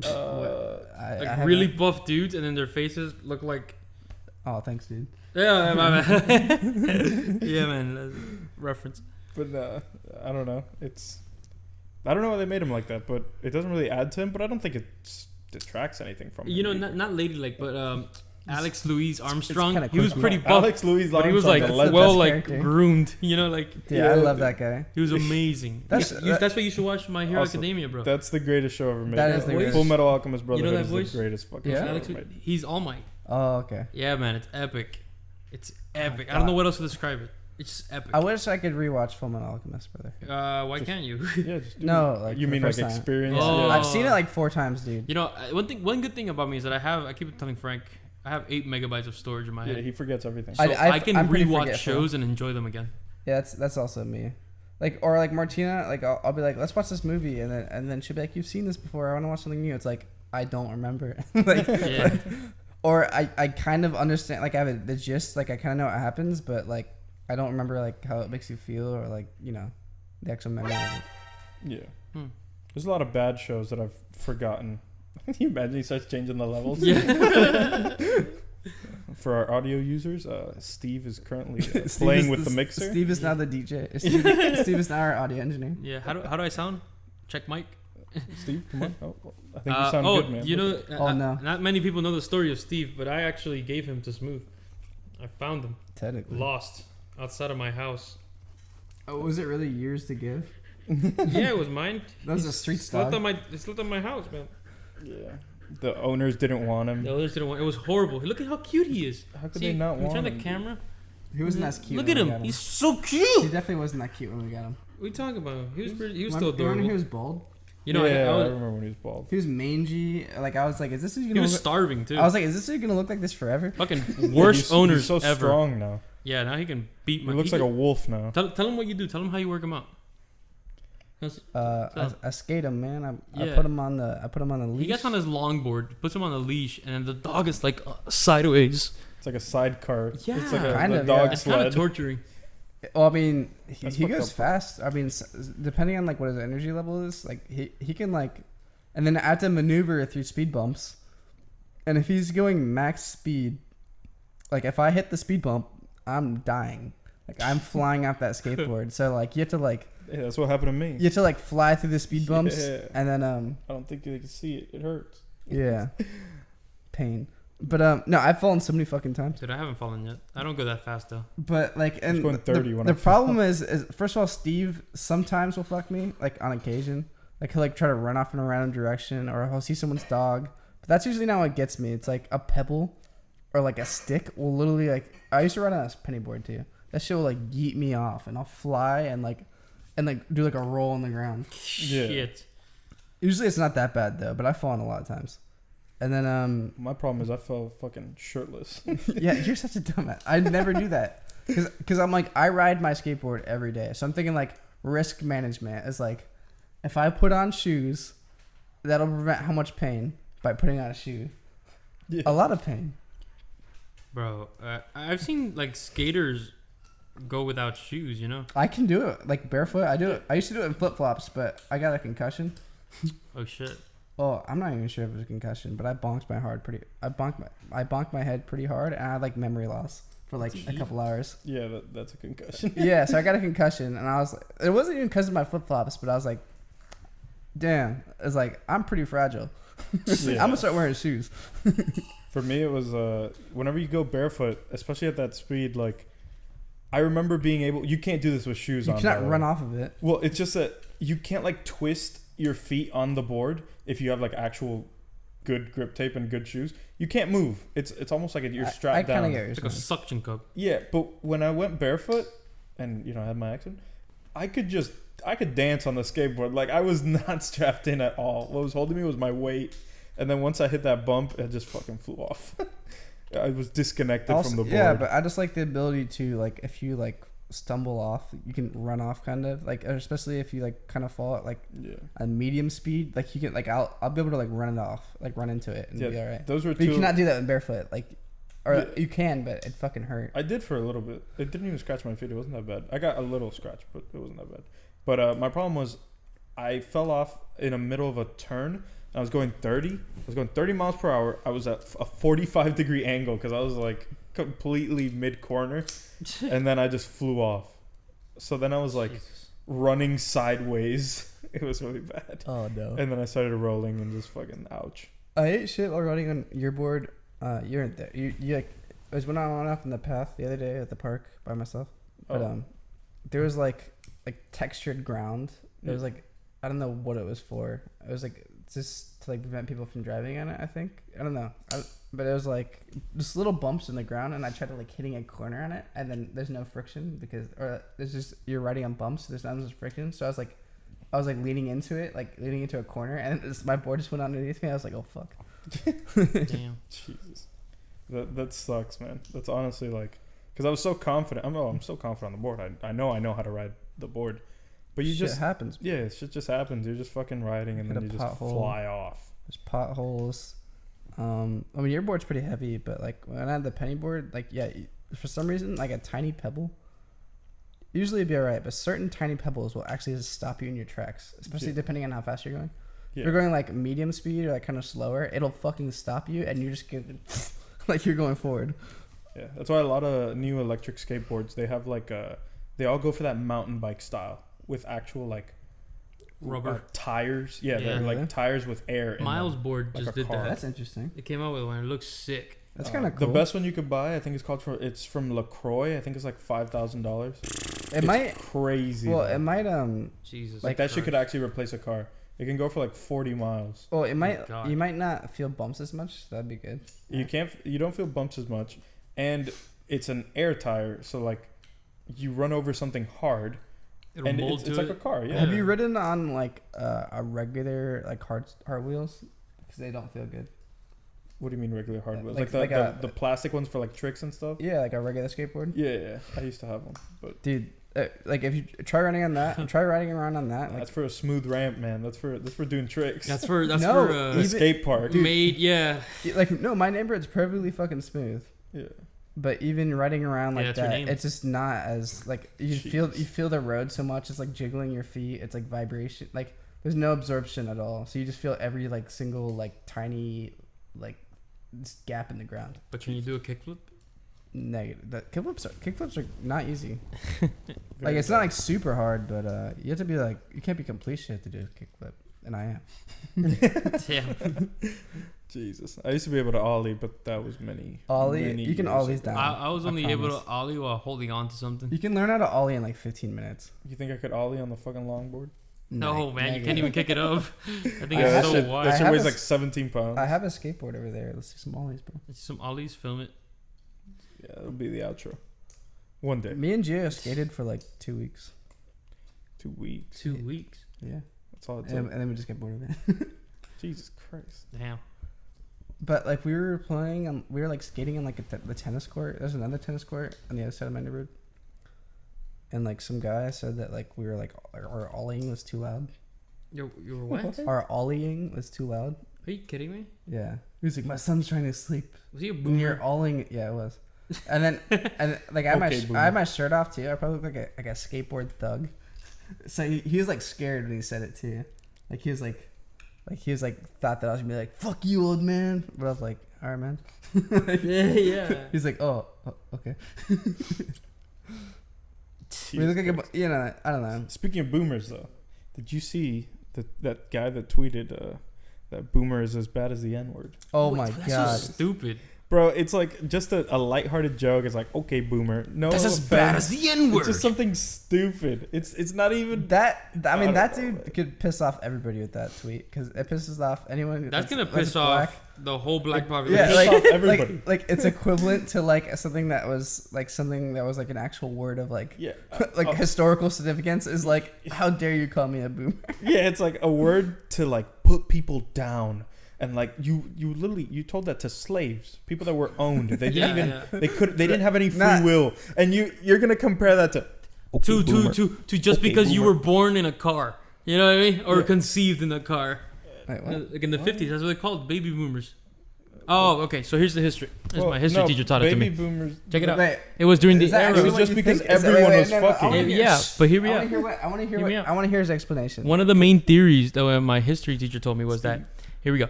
I Like haven't- really buff dudes, and then their faces look like. Oh, thanks, dude. Yeah, my bad. Yeah, man. Reference. But I don't know. I don't know why they made him like that, but it doesn't really add to him. But I don't think it detracts anything from him. You know, not ladylike, but Alex Louise Armstrong. kinda He was quick. pretty buff, Alex Louise but he was Armstrong, like the legend. well Best like character. groomed. You know, like Yeah, I Yeah, love that guy. he was amazing. That's- That's why you should watch My Hero Also, Academia, bro. That's the greatest show ever made. That is the greatest. Full Metal Alchemist You know Brotherhood that is voice? the greatest fucking Yeah? show Alex, ever made. he's All Might. Oh, okay. Yeah, man, it's epic. It's epic. I God. don't know what else to describe it. It's just epic. I wish I could rewatch Full Metal Alchemist, brother. Why Just- can't you? Yeah, just do No, it. like You for mean the like first time. experience? Oh. Yeah. I've seen it like 4 times, dude. You know, one good thing about me is that I keep telling Frank, I have 8 megabytes of storage in my Yeah, head. he forgets everything. So I can I'm pretty rewatch forgetful. shows and enjoy them again. Yeah, that's also me. Like or like Martina, like I'll be like, let's watch this movie, and then she'll be like, you've seen this before. I want to watch something new. It's like I don't remember. Like, Yeah. or I kind of understand. Like I have the gist. Like I kind of know what happens, but like I don't remember like how it makes you feel or like the actual memory of it. Yeah. Hmm. There's a lot of bad shows that I've forgotten. Can you imagine he starts changing the levels? Yeah. For our audio users, Steve is currently Steve playing is with the mixer. Steve is now the DJ. Steve is now our audio engineer. Yeah. How do I sound? Check mic. Steve, come on. Oh, I think you sound good, man. You know, Oh, no. not many people know the story of Steve, but I actually gave him to Smooth. I found him Technically. lost outside of my house. Oh, was it really yours to give? Yeah, it was mine. That was He a street slept dog. on my it slept on my house, man. Yeah. The owners didn't want him. The others didn't want. It was horrible. Look at how cute he is. How could See, they not can you want turn the him? camera. He wasn't as cute. Look when at we him. got He's so He cute. definitely wasn't that cute when we got him. What are you talking about? He was pretty. He was Remember- still adorable. Remember he was bald? You know, yeah, I I was, remember when he was bald. He was mangy. Like I was like, is this who he gonna was look? starving too. I was like, is this who gonna look like this forever? fucking Yeah, worst he's owners so ever. strong now. Yeah, now he can beat He my. looks like a wolf now. Tell him what you do. Tell him how you work him out. I skate him, man. I Yeah. put him on the leash. He gets on his longboard, puts him on a leash, and then the dog is like sideways. It's like a sidecar. Yeah. It's like a Kind of, dog yeah. It's kind of sled. torturing. Well, I mean, That's he fucked goes up. fast. I mean, depending on like what his energy level is, like he can like, and then I have to maneuver through speed bumps, and if he's going max speed, like if I hit the speed bump, I'm dying. Like I'm flying off that skateboard. So like you have to like Yeah, that's what happened to me. fly through the speed bumps, Yeah. and then I don't think they can see it. It hurts. yeah, pain. But no, I've fallen so many fucking times. Dude, I haven't fallen yet. I don't go that fast though. But like, and going 30 when the I problem is first of all, Steve sometimes will fuck me, like on occasion. Like he'll like try to run off in a random direction, or I'll see someone's dog. But that's usually not what gets me. It's like a pebble, or like a stick will literally like. I used to ride on a penny board too. That shit will like yeet me off, and I'll fly and like do like a roll on the ground. Yeah. Shit. Usually it's not that bad though, but I've fallen a lot of times. And then My problem is I fell fucking shirtless. yeah, you're such a dumbass. I never do that because I'm like I ride my skateboard every day, so I'm thinking like risk management is like if I put on shoes, that'll prevent how much pain by putting on a shoe. Yeah. A lot of pain. Bro, I've seen like skaters go without shoes, you know? I can do it like barefoot. I do it. I used to do it in flip flops, but I got a concussion. Oh shit. Well, I'm not even sure if it was a concussion, but I bonked my head pretty hard, and I had like memory loss for like a couple hours. Yeah, that's a concussion. Yeah, so I got a concussion, and I was like, it wasn't even because of my flip flops, but I was like, damn, it's like I'm pretty fragile. Yeah. I'm gonna start wearing shoes. For me, it was whenever you go barefoot, especially at that speed, like I remember being able. You can't do this with shoes You on. cannot by the run way. off of it. Well, it's just that you can't like twist your feet on the board if you have like actual good grip tape and good shoes. You can't move. It's almost like you're strapped I kind down. of get what It's you're like a saying. suction cup. Yeah, but when I went barefoot and I had my accident, I could dance on the skateboard. Like, I was not strapped in at all. What was holding me was my weight. And then once I hit that bump, it just fucking flew off. I was disconnected from the board. Yeah, but I just like the ability to, like, if you, like, stumble off, you can run off kind of. Like, especially if you, like, kind of fall at, like, a medium speed. Like, you can, like, I'll be able to, like, run it off. Like, run into it and be all right. Those were but you cannot do that in barefoot. Like, or you can, but it fucking hurt. I did for a little bit. It didn't even scratch my feet. It wasn't that bad. I got a little scratch, but it wasn't that bad. But my problem was I fell off in the middle of a turn. I was going 30. I was going 30 miles per hour. I was at a 45-degree angle because I was like completely mid-corner. And then I just flew off. So then I was like running sideways. It was really bad. Oh, no. And then I started rolling and just fucking ouch. I ate shit while running on your board. You weren't there. You like, it was when I went off in the path the other day at the park by myself. But there was like textured ground. It was like, I don't know what it was for. It was like just to like prevent people from driving on it, I think. I don't know. But it was like just little bumps in the ground, and I tried to like hitting a corner on it, and then there's no friction because, or there's just, you're riding on bumps, so there's not much friction. So I was like leaning into it, like leaning into a corner, and my board just went underneath me. I was like, oh fuck. Damn. Jesus. That sucks, man. That's honestly like, because I was so confident. I'm so confident on the board. I know how to ride the board. But you shit happens. Yeah, shit just happens. You're just fucking riding and then you just fly off. There's potholes. I mean, your board's pretty heavy, but like when I had the penny board, like for some reason, like a tiny pebble, usually it'd be alright, but certain tiny pebbles will actually just stop you in your tracks, especially depending on how fast you're going. Yeah. If you're going like medium speed or like kind of slower, it'll fucking stop you, and you're just getting like you're going forward. Yeah, that's why a lot of new electric skateboards, they have like they all go for that mountain bike style with actual like rubber tires. Yeah, they're like tires with air. Miles' them, board like just did that. That's interesting. It came out with one. It looks sick. That's kind of cool. The best one you could buy, I think, it's from LaCroix. I think it's like $5,000. It might crazy. Well, it might Jesus. Like that shit could actually replace a car. It can go for like 40 miles. Well, it might. You might not feel bumps as much. That'd be good. You don't feel bumps as much, and it's an air tire, so like you run over something hard. And it's like a car, yeah. Have you ridden on like a regular like hard wheels? Because they don't feel good. What do you mean regular hard wheels? Like the plastic ones for like tricks and stuff? Yeah, like a regular skateboard. Yeah. I used to have one, but dude, like if you try running on that, and try riding around on that. That's for a smooth ramp, man. That's for doing tricks. That's for a skate park. Dude, Like no, my neighborhood's perfectly fucking smooth. Yeah. But even riding around like that, it's just not as like you feel the road so much. It's like jiggling your feet. It's like vibration. Like there's no absorption at all. So you just feel every like single like tiny like gap in the ground. But can you do a kickflip? Negative. The kickflips are not easy. Like it's not like super hard, but you have to be like you can't be complete shit to do a kickflip, and I am. Damn. Jesus, I used to be able to ollie, but that was many. Ollie, you can ollies down. I was only able to ollie while holding on to something. You can learn how to ollie in like 15 minutes. You think I could ollie on the fucking longboard? No, man, you can't even kick it up. I think it's so wide. That shit weighs like 17 pounds. I have a skateboard over there. Let's do some ollies, bro. Let's do some ollies, film it. Yeah, that'll be the outro. One day. Me and Gio skated for like 2 weeks. 2 weeks. 2 weeks. Yeah. That's all it took. And then we just get bored of it. Jesus Christ. Damn. But like we were like skating on like the tennis court. There's another tennis court on the other side of my neighborhood. And like some guy said that like we were like our ollieing was too loud. You were what? Our ollieing was too loud. Are you kidding me? Yeah. He was like, my son's trying to sleep. Was he a When boomer? you're ollieing, yeah, it was. And then like I had my shirt off too. I probably looked like a skateboard thug. So he was like scared when he said it too. Like he was like thought that I was gonna be like, fuck you, old man. But I was like, all right, man. Yeah. He's like, oh okay. We look like I don't know. Speaking of boomers, though, did you see that guy that tweeted that boomer is as bad as the N-word? Oh my god, that's so stupid. Bro, it's like just a lighthearted joke. It's like, okay, boomer. No, That's as bad as the N word. It's just something stupid. It's not even That I mean, don't that know. dude could piss off everybody with that tweet because it pisses off anyone. That's gonna that's piss black. off the whole black Yeah, population. piss like, off everybody. like it's equivalent to like something that was like an actual word of like yeah, like historical significance is like, how dare you call me a boomer? yeah. It's like a word to like put people down. And like you literally told that to slaves, people that were owned. They didn't even they didn't have any free Nah. will. And you're gonna compare that to okay, boomer. to just Okay, because you boomer. were born in a car. You know what I mean? Or Yeah. conceived in a car. Like, what? Like in the 50s, that's what they called baby boomers. Oh, okay. So here's the history. This is Well, my history no, teacher taught it to baby me. boomers. Check it out. Wait, It was during is the that era. It was actually what just you because think? Is that- everyone wait, was no, no, fucking. I wanna hear- Yeah, but hear me I want out. to hear what I want to hear. Hear me What, out. I want to hear his explanation. One of the main theories that my history teacher told me was that. Here we go.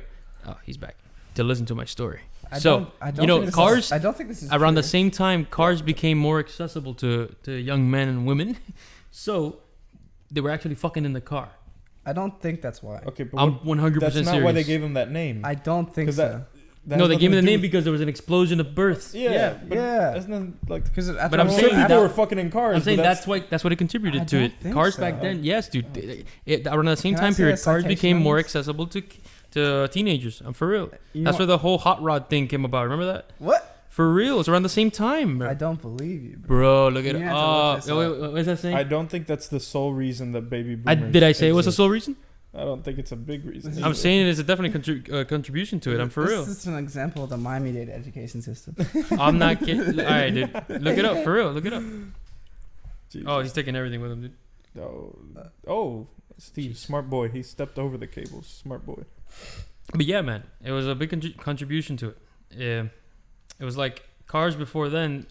Oh, he's back to listen to my story. I So, don't you know, think this cars- Is, I don't think this is Around the true. same time, cars became more accessible to young men and women. So they were actually fucking in the car. I don't think that's why. Okay, but I'm what, 100% that's serious. not why they gave him that name. I don't think 'Cause so. That No, has they nothing gave me to the do name with- because there was an explosion of births. Yeah, but yeah. that's not like. Because But I'm I'm saying sure people that- were fucking in cars. I'm saying but that's what it contributed I to don't it. think Cars so. back then, yes, dude. Around the same Can I time see a period, cars citation became on more this? accessible to teenagers. I'm for real. You That's know- where the whole hot rod thing came about. Remember that? What? For real, it's around the same time, I bro. don't believe you, bro. Bro, look at You it. have to look this Wait, what's that saying? I don't think that's the sole reason that baby boomers. Did I say it was the exist. sole reason? I don't think it's a big reason. This I'm either. saying it is a definite contribution to it. I'm for real. This is an example of the Miami-Dade education system. I'm not kidding. All right, dude. Look it up. For real. Look it up. Jesus. Oh, he's taking everything with him, dude. Oh, Steve, Jeez. smart boy. He stepped over the cables. Smart boy. But yeah, man, it was a big contribution to it. Yeah, it was like cars before then.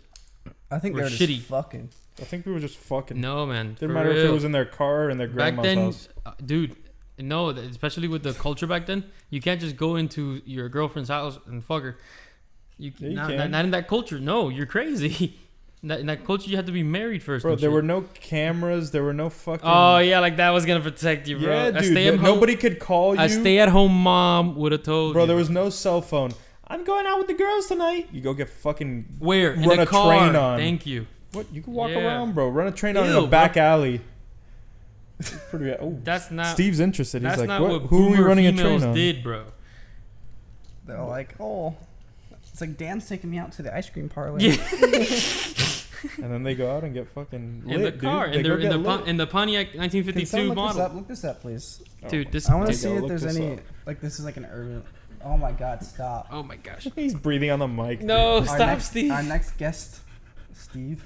I think We're they're shitty. just fucking. I think we were just fucking. No, man. Didn't for matter if it real. was in their car or in their Back grandma's then, house. dude. No, especially with the culture back then, you can't just go into your girlfriend's house and fuck her. Yeah, you not, can. not in that culture. No, you're crazy. In that culture, you have to be married first. Bro, and there shit. were no cameras. There were no fucking. Oh yeah, like that was gonna protect you, bro. yeah, A dude. stay-at-home- Nobody could call you. A stay-at-home mom would have told Bro, you. there was no cell phone. I'm going out with the girls tonight. You go get fucking. Where in run the a car. train on. Thank you. What? You can walk Yeah. around, bro. Run a train on in Ew, a bro. back alley. It's pretty. Oh, That's not. Steve's interested. He's That's like, not what? what Who are we boomer running a females train on? did, bro. They're like, oh, it's like Dan's taking me out to the ice cream parlor. Yeah. And then they go out and get fucking lit, In the dude. car, They in go the, in, get the lit. in the Pontiac Can 1952 someone look this model, up? Look this up, please. dude. This. I want to Dude, see I'll if look there's this any up. like this is like an urban. Oh my God! Stop. Oh my gosh. He's breathing on the mic. No, dude. Our stop, next, Steve. Our next guest, Steve.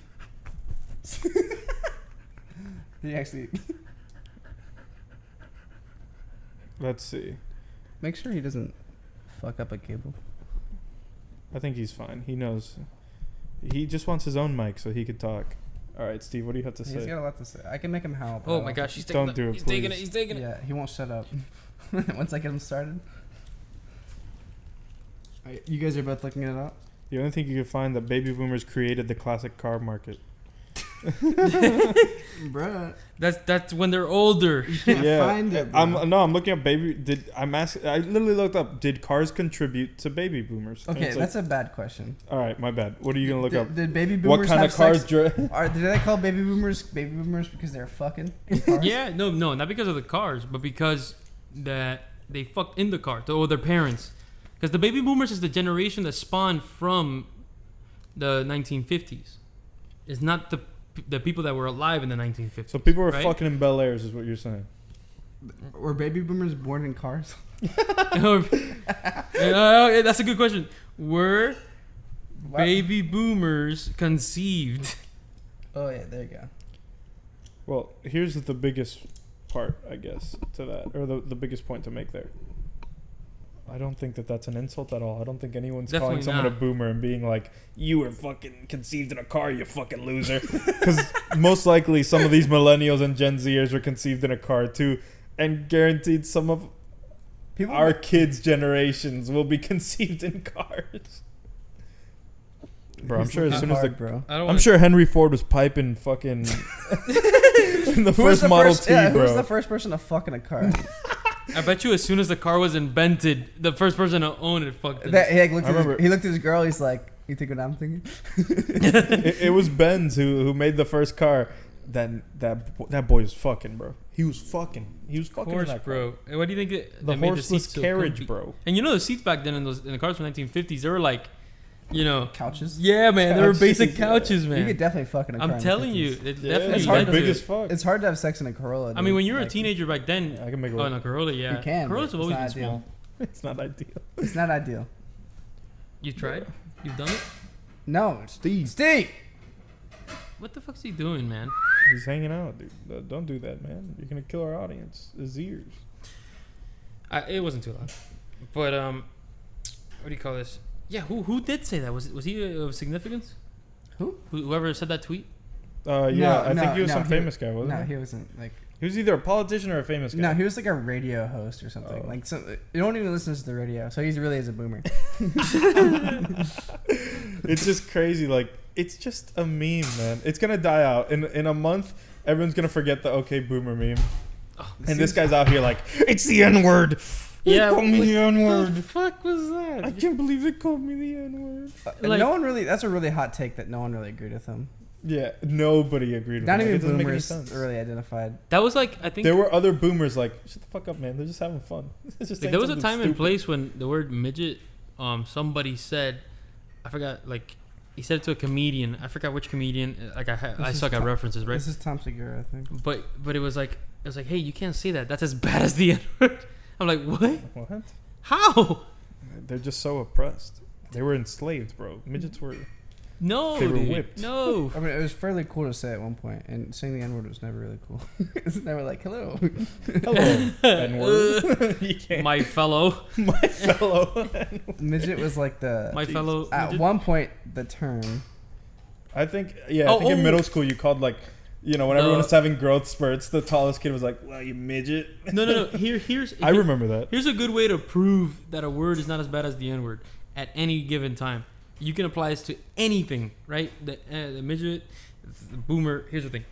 He actually Let's see. make sure he doesn't fuck up a cable. I think he's fine. He knows. He just wants his own mic so he could talk. All right, Steve. What do you have to He's say? got a lot to say. I can make him howl. but Oh I my don't gosh, he's Don't taking do it, He's taking it. please. He's taking think- it. Yeah, he won't shut up. Once I get him started. Alright, you guys are both looking it up. The only thing you can find that baby boomers created the classic car market. Bruh, That's when they're older. you can't find it. I'm bro. looking at baby. I literally looked up. Did cars contribute to baby boomers? And Okay, it's that's a bad question. all right. My bad. What are you gonna look up? Did baby boomers What kind have of cars? sex? Did they call baby boomers because they're fucking? in cars? Yeah, no, not because of the cars, but because that they fucked in the car or their parents. Because the baby boomers is the generation that spawned from the 1950s. It's not the people that were alive in the 1950s. So people were right? fucking in Bel Airs, is what you're saying? Were baby boomers born in cars? That's a good question. Were What? baby boomers conceived? Oh yeah, there you go. Well, here's the biggest part, I guess, to that, or the biggest point to make there. I don't think that that's an insult at all. I don't think anyone's calling Definitely someone not. a boomer and being like, "You were fucking conceived in a car, you fucking loser." Because most likely some of these millennials and Gen Zers were conceived in a car too, and guaranteed some of People our kids' generations will be conceived in cars. Bro, I'm He's sure as looking soon as hard, the bro. I don't I'm wanna- sure Henry Ford was piping fucking in the Who was first the Model first, T, yeah, who was bro. the first person to fuck in a car? I bet you as soon as the car was invented, the first person to own it fucked it. He, like, looked I at remember- he looked at his girl. He's like, "You think what I'm thinking?" It was Benz who made the first car. That boy was fucking, bro. He was fucking Of in course, that car. bro. And what do you think The that made horseless seats so carriage, comfy? bro. And you know the seats back then in the cars from 1950s, they were like, you know, Couches. yeah, man, they were Couches, basic yeah. couches, You man. could definitely fuck in a car. I'm in the telling 50s. you, it Yeah, definitely it's hard led to- big to as it. fuck. It's hard to have sex in a Corolla. I mean, dude. when you were a Like, teenager back then, I can make it oh, in work. a Corolla, yeah, You can, Corollas but have always it's been not small. It's not ideal. It's not ideal. You tried? You've done it? No, Steve. What the fuck's he doing, man? He's hanging out, dude. Don't do that, man. You're gonna kill our audience. His ears. It wasn't too loud, but what do you call this? Yeah, who did say that? Was he of significance? Who? Whoever said that tweet? Yeah, I No, think he was no, some he- famous guy, wasn't No, he? he wasn't. Like, He was either a politician or a famous guy. no, he was like a radio host or something. Oh. Like, so you don't even listen to the radio, so he's really is a boomer. It's just crazy. Like, it's just a meme, man. It's gonna die out in a month. Everyone's gonna forget the OK Boomer meme. Oh, And this guy's out here like, it's the N word. Yeah, Call me what the N the word. fuck was I that? can't believe they called me the N word. Like- no one really. That's a really hot take that no one really agreed with him. Yeah, nobody agreed with Not that. even It doesn't make any boomers sense. really identified. That was like I think There were other boomers like, shut the fuck up, man. They're just having fun. It's just like, saying there was a something time and stupid. place when the word midget, somebody said, I forgot, like he said it to a comedian. I forgot which comedian. Like I This is suck at Tom- references, right? This is Tom Segura, I think. But it was like hey, you can't say that. That's as bad as the N word. I'm like, what? What? How? They're just so oppressed. They were enslaved, bro. Midgets were. No, They were dude. whipped. No. I mean, it was fairly cool to say at one point, and saying the N word was never really cool. It's never like, hello. Hello, N word. You can't. My fellow. My fellow. Midget was like the. My fellow. At midget. one point, the term. I think, yeah, I think in middle school you called like, you know, when everyone was having growth spurts, the tallest kid was like, well, you midget. No. Here's. I remember that. Here's a good way to prove that a word is not as bad as the N word at any given time. You can apply this to anything, right? The midget, the boomer. Here's the thing.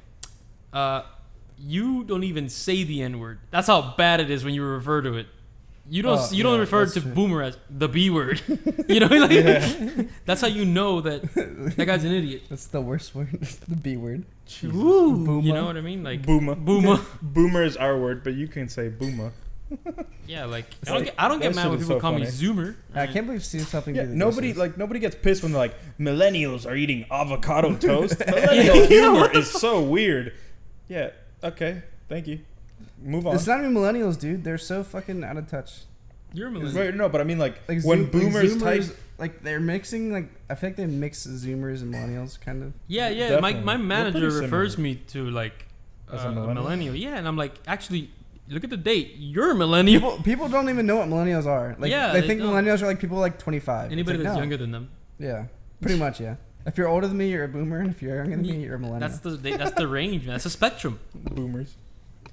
You don't even say the N word. That's how bad it is when you refer to it. You don't. Oh, you don't yeah, refer that's to true. boomer as the B word. You know, like, Yeah. that's how you know that guy's an idiot. That's the worst word. the B word. Woo, Booma. you know what I mean? Like Boomer. boomer. Boomer is our word, but you can say boomer. Yeah, like It's I don't like- get that mad shit when is people so call me funny. Zoomer. I can't believe Steve something. Yeah, nobody gets pissed when they're like, millennials are eating avocado toast. Millennial Yeah, humor what the is so weird. Yeah, okay, thank you. Move on. It's not even millennials, dude. They're so fucking out of touch. You're a millennial. Right, no, but I mean like, Like when boomers Zoomers, type. like they're mixing. Like I feel like they mix Zoomers and millennials, kind of. Yeah. Definitely. My We're manager pretty refers similar. me to like As a a millennial? millennial. Yeah, and I'm like, actually, look at the date. You're a millennial. People don't even know what millennials are. Like Yeah, they they think don't. millennials are like people like 25. Anybody It's like, that's no. younger than them. Yeah, pretty much. Yeah. If you're older than me, you're a boomer, and if you're younger than me, you're a millennial. That's the range, man. That's a spectrum. Boomers.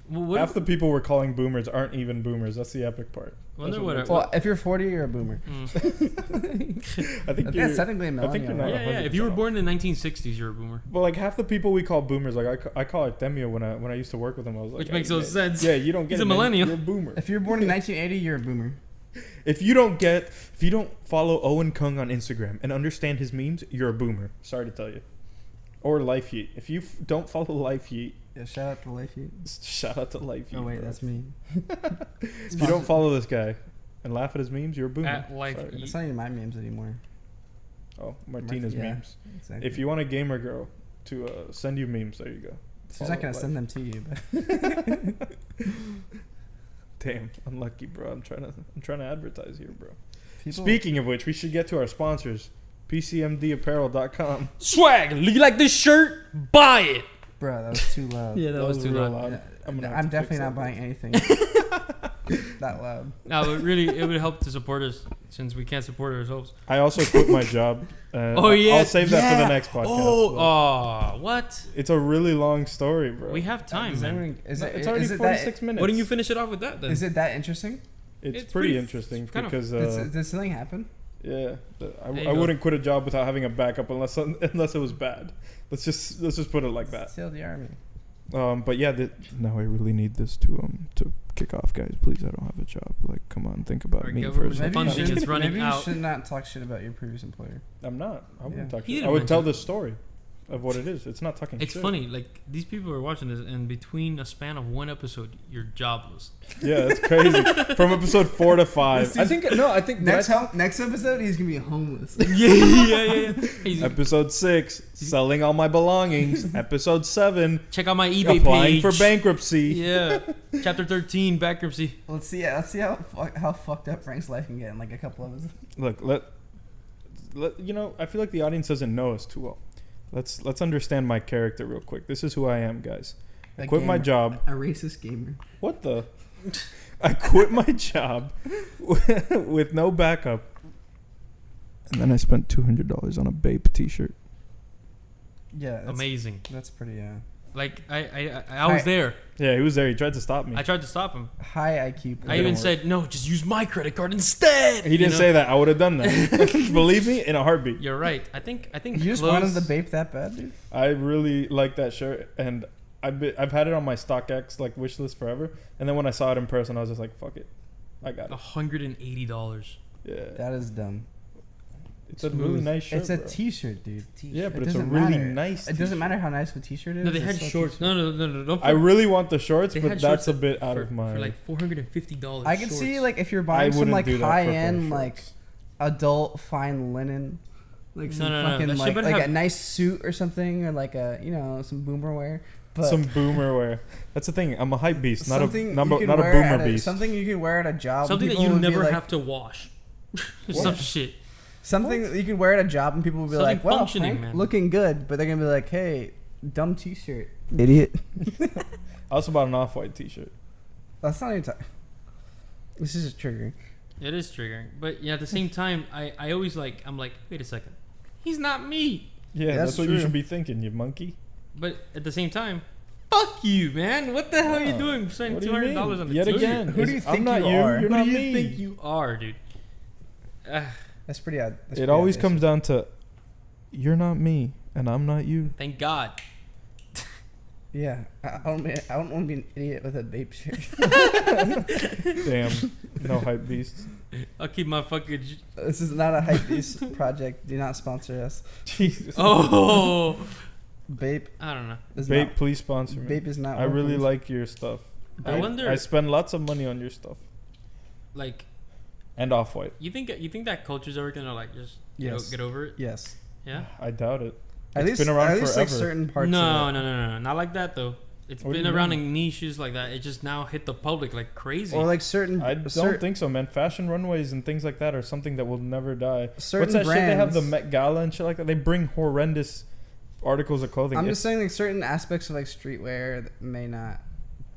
Well, what, Half the people we're calling boomers aren't even boomers. That's the epic part. wonder That's what makes I- well, if you're 40, you're a boomer. I think That's you're. technically a I think you're millennial. not right? yeah. If you were born in the 1960s, you're a boomer. Well, like half the people we call boomers, like I call Artemio when I used to work with him. I was like, Which "Hey, makes no man, sense. Yeah, you don't get He's it, a man. millennial. You're a boomer. If you're born in 1980, you're a boomer. If you don't follow Owen Kung on Instagram and understand his memes, you're a boomer. Sorry to tell you. Or Life Yeet. If you don't follow Life Yeet, Yeah, shout out to Life Heat. shout out to Life Yeet. Oh wait, bro. that's me. If you don't follow this guy and laugh at his memes, you're a boomer. At Life Sorry. Yeet. It's not even my memes anymore. Oh, Martina's Yeah, memes. Exactly. If you want a gamer girl to send you memes, there you go. She's not gonna follow send them to you, but Damn, unlucky, bro. I'm trying to advertise here, bro. people. Speaking of which, we should get to our sponsors, PCMDapparel.com. Swag. You like this shirt? Buy it. Bro, that was too loud. Yeah, that was too real loud. Yeah, I'm gonna have I'm to definitely fix not that. buying anything that loud. No, but really, it would help to support us since we can't support ourselves. I also quit my job. Oh, yeah. I'll save that for Yeah. the next podcast. Oh, what? It's a really long story, bro. We have time, Is man. anyone- is No, it- it's already is it 46 minutes. Why don't you finish it off with that then? Is it that interesting? It's It's pretty pretty interesting kind of- because Did something happen? yeah, There I you go. wouldn't quit a job without having a backup unless it was bad. Let's just put it like that. Still the army. But yeah, now I really need this to kick off, guys. Please, I don't have a job. Like, come on, think about Our me for a government second. funding maybe you is should, running maybe out. you should not talk shit about your previous employer. I'm not. I wouldn't Yeah. talk He shit. didn't I would tell mention- the story of what it is. It's not talking It's shit. funny, like these people are watching this, and between a span of one episode, you're jobless. Yeah, it's crazy. From episode 4 to 5. I think Next episode, he's gonna be homeless. yeah. He's- episode 6, selling all my belongings. Episode 7, check out my eBay applying page for bankruptcy. Yeah, chapter 13, bankruptcy. Let's see how fucked up Frank's life can get in like a couple of episodes. Look, I feel like the audience doesn't know us too well. Let's understand my character real quick. This is who I am, guys. I A quit my gamer. job. A racist gamer. What the? I quit my job with no backup. And then I spent $200 on a Bape t-shirt. Yeah, Amazing. That's pretty Like I was there. Yeah, he was there. He tried to stop me. I tried to stop him. high IQ. I even work. said no, just use my credit card instead. He didn't say that. I would have done that. Believe me, in a heartbeat. You're right. I think You just clothes- wanted the Bape that bad, dude? I really like that shirt, and I've had it on my StockX like wish list forever. And then when I saw it in person, I was just like, "Fuck it, I got it." $180. Yeah, That is dumb. it's a really nice shirt. It's a bro. T-shirt, dude. Yeah, but It it's a doesn't really matter. nice. It doesn't matter how nice the T-shirt is. No, they it's had still a shorts. t-shirt. No. Don't I really want the shorts, They but had that's shorts a bit out for, of my. for like $450. I could see like if you're I buying some wouldn't like do that for a pair of high-end like shorts. adult fine linen, like some No. fucking That shit like better a have- nice suit or something, or like a some boomer wear. But some boomer wear. That's the thing. I'm a hype beast, not a something not, you could not a wear boomer at beast. something you could wear at a job. something that people you would be never like- have to wash. Some What? shit. Something that you could wear at a job and people would be Something like, "Wow, functioning, Frank, man." looking good," but they're gonna be like, "Hey, dumb T-shirt, idiot." I also bought an off-white T-shirt. That's not even. This is just triggering. It is triggering, but yeah, at the same time, I always I'm like, wait a second, he's not me. Yeah, That's that's what true. you should be thinking, you monkey. But at the same time, fuck you, man. What the hell are you Oh, doing? Spending what do you $200 on mean? the Yet t-shirt? again, Who do you I'm think not you you. are? You're Who not do you me. think you are, dude? That's pretty odd. That's It pretty always audacious. comes down to, you're not me, and I'm not you. Thank God. Yeah, I don't want to be an idiot with a vape shirt. Damn, no hype beasts. I'll keep my fucking. This is not a hypebeast project. Do not sponsor us. Jesus. Oh, Vape I don't know. is Bape, not. please sponsor me. Vape is not. I really working. like your stuff. I wonder, I spend lots of money on your stuff like, and off-white. you think that culture's ever gonna just Yes. get over it? Yes. Yeah. I doubt it. At It's least been around at least like forever. certain parts. No, of it. no, not like that though. It's What do been you around mean? in niches like that. It just now hit the public like crazy. Or like certain. I don't think so, man. Fashion runways and things like that are something that will never die. certain What's that brands. shit they have, the Met Gala and shit like that? They bring horrendous articles of clothing. I'm It's- just saying like certain aspects of like streetwear that may not